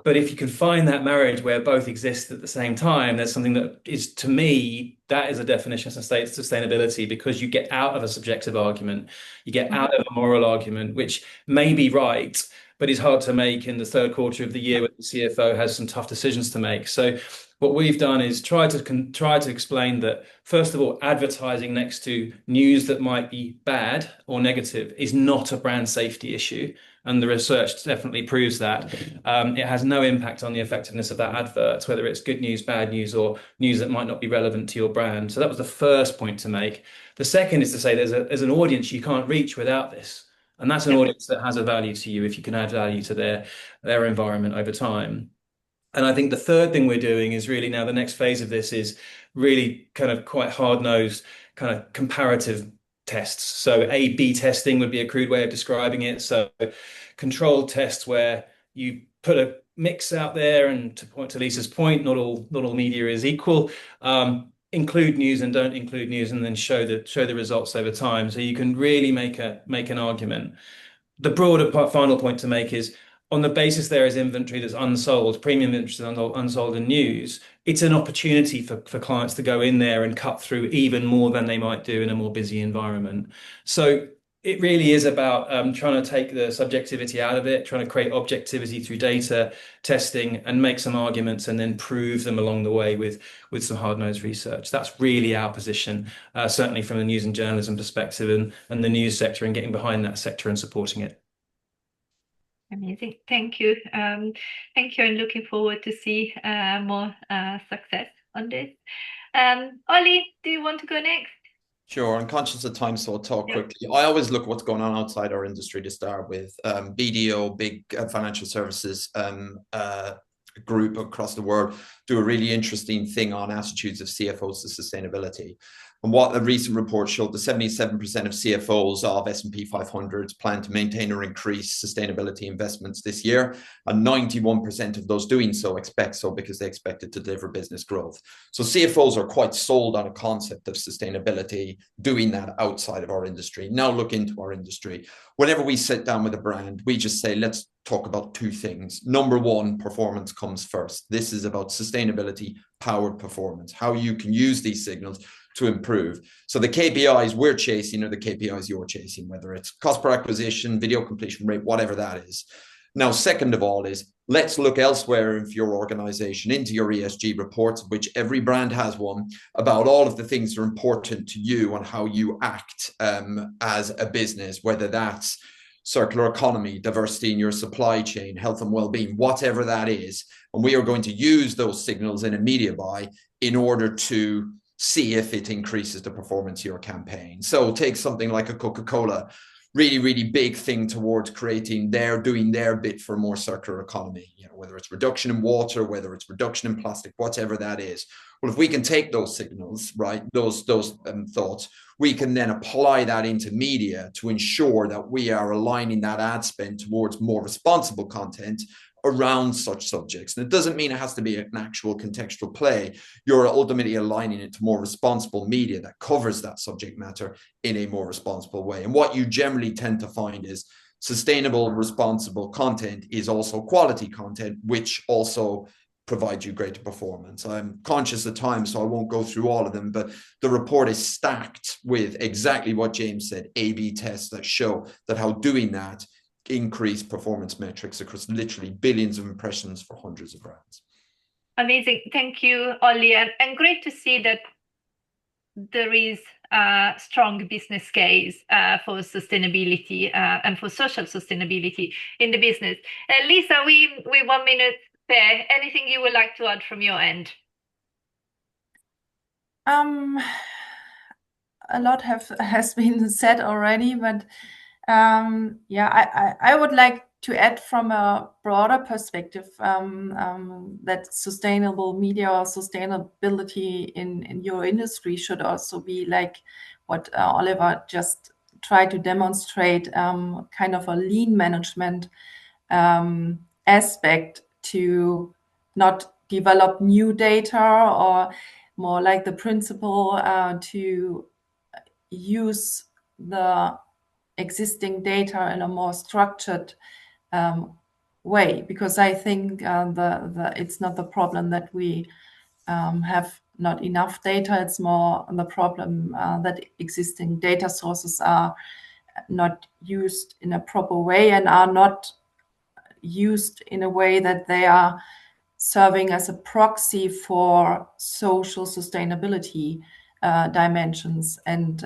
But if you can find that marriage where both exist at the same time, there's something that is, to me, that is a definition of sustainability, because you get out of a subjective argument, you get out of a moral argument, which may be right, but is hard to make in the third quarter of the year when the CFO has some tough decisions to make. So what we've done is try to explain that, first of all, advertising next to news that might be bad or negative is not a brand safety issue. And the research definitely proves that. It has no impact on the effectiveness of that advert, whether it's good news, bad news, or news that might not be relevant to your brand. So that was the first point to make. The second is to say there's an audience you can't reach without this. And that's an audience that has a value to you if you can add value to their environment over time. And I think the third thing we're doing is really now the next phase of this is really kind of quite hard-nosed kind of comparative tests. So A/B testing would be a crude way of describing it. So controlled tests where you put a mix out there, and to point to Lisa's point, not all media is equal. Include news and don't include news, and then show the results over time. So you can really make an argument. The broader final point to make is, on the basis there is inventory that's unsold, premium inventory that's unsold in news, it's an opportunity for clients to go in there and cut through even more than they might do in a more busy environment. So it really is about trying to take the subjectivity out of it, trying to create objectivity through data testing and make some arguments and then prove them along the way with some hard-nosed research. That's really our position, certainly from a news and journalism perspective and the news sector, and getting behind that sector and supporting it. Amazing. Thank you. Thank you. And looking forward to see more success on this. Ollie, do you want to go next? Sure, I'm conscious of time, so I'll talk quickly. I always look at what's going on outside our industry to start with. BDO, big financial services group across the world do a really interesting thing on attitudes of CFOs to sustainability. And what a recent report showed, the 77% of CFOs of S&P 500 plan to maintain or increase sustainability investments this year, and 91% of those doing so expect so because they expect it to deliver business growth. So CFOs are quite sold on a concept of sustainability, doing that outside of our industry. Now look into our industry. Whenever we sit down with a brand, we just say, let's talk about two things. Number one, performance comes first. This is about sustainability powered performance, how you can use these signals to improve. So the KPIs we're chasing are the KPIs you're chasing, whether it's cost per acquisition, video completion rate, whatever that is. Now, second of all is let's look elsewhere of your organization into your ESG reports, which every brand has one, about all of the things that are important to you and how you act as a business, whether that's circular economy, diversity in your supply chain, health and well-being, whatever that is. And we are going to use those signals in a media buy in order to see if it increases the performance of your campaign. So take something like a Coca-Cola, really, really big thing towards doing their bit for a more circular economy, whether it's reduction in water, whether it's reduction in plastic, whatever that is. Well, if we can take those signals, right, those thoughts, we can then apply that into media to ensure that we are aligning that ad spend towards more responsible content around such subjects. And it doesn't mean it has to be an actual contextual play. You're ultimately aligning it to more responsible media that covers that subject matter in a more responsible way. And what you generally tend to find is sustainable, responsible content is also quality content, which also provides you greater performance. I'm conscious of time, so I won't go through all of them, but the report is stacked with exactly what James said, A/B tests that show that how doing that increase performance metrics across literally billions of impressions for hundreds of brands. Amazing. Thank you, Ollie. And great to see that there is a strong business case for sustainability and for social sustainability in the business. Lisa, we 1 minute there. Anything you would like to add from your end? A lot has been said already, but I would like to add from a broader perspective that sustainable media or sustainability in your industry should also be like what Oliver just tried to demonstrate, kind of a lean management aspect to not develop new data, or more like the principle to use the existing data in a more structured way, because I think it's not the problem that we have not enough data. It's more the problem that existing data sources are not used in a proper way and are not used in a way that they are serving as a proxy for social sustainability dimensions. And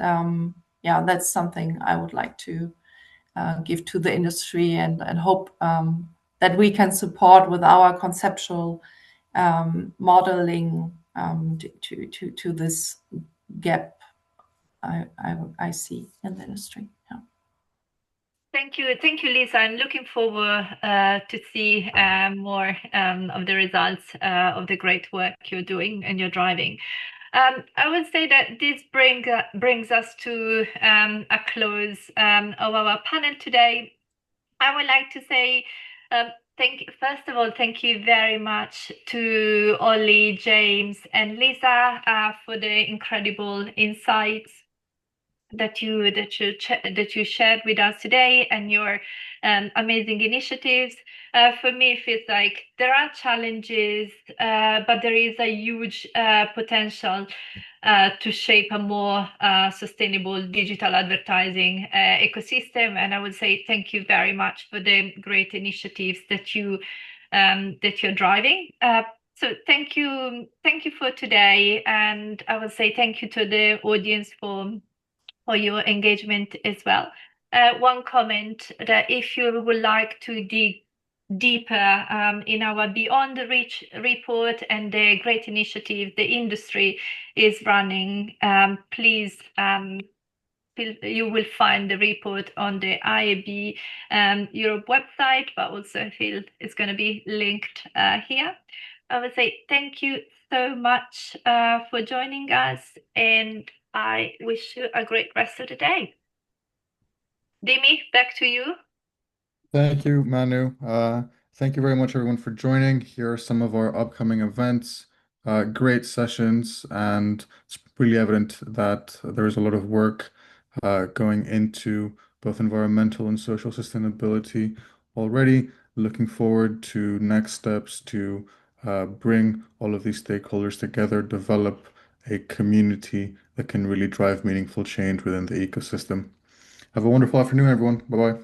that's something I would like to give to the industry, and hope that we can support with our conceptual modeling to this gap I see in the industry. Yeah. Thank you, Lisa. I'm looking forward to see more of the results of the great work you're doing and you're driving. I would say that this brings us to a close of our panel today. I would like to say first of all, thank you very much to Ollie, James, and Lisa for the incredible insights that you shared with us today, and your amazing initiatives. For me, it feels like there are challenges, but there is a huge potential to shape a more sustainable digital advertising ecosystem. And I would say thank you very much for the great initiatives that you're driving. So thank you for today, and I would say thank you to the audience for your engagement as well. One comment that if you would like to dig deeper in our Beyond the Reach report and the great initiative the industry is running, please you will find the report on the IAB Europe website, but also I feel it's going to be linked here. I would say thank you so much for joining us, and I wish you a great rest of the day. Dimi, back to you. Thank you, Manu. Thank you very much, everyone, for joining. Here are some of our upcoming events. Great sessions, and it's really evident that there is a lot of work going into both environmental and social sustainability already. Looking forward to next steps to bring all of these stakeholders together, develop a community that can really drive meaningful change within the ecosystem. Have a wonderful afternoon, everyone. Bye bye.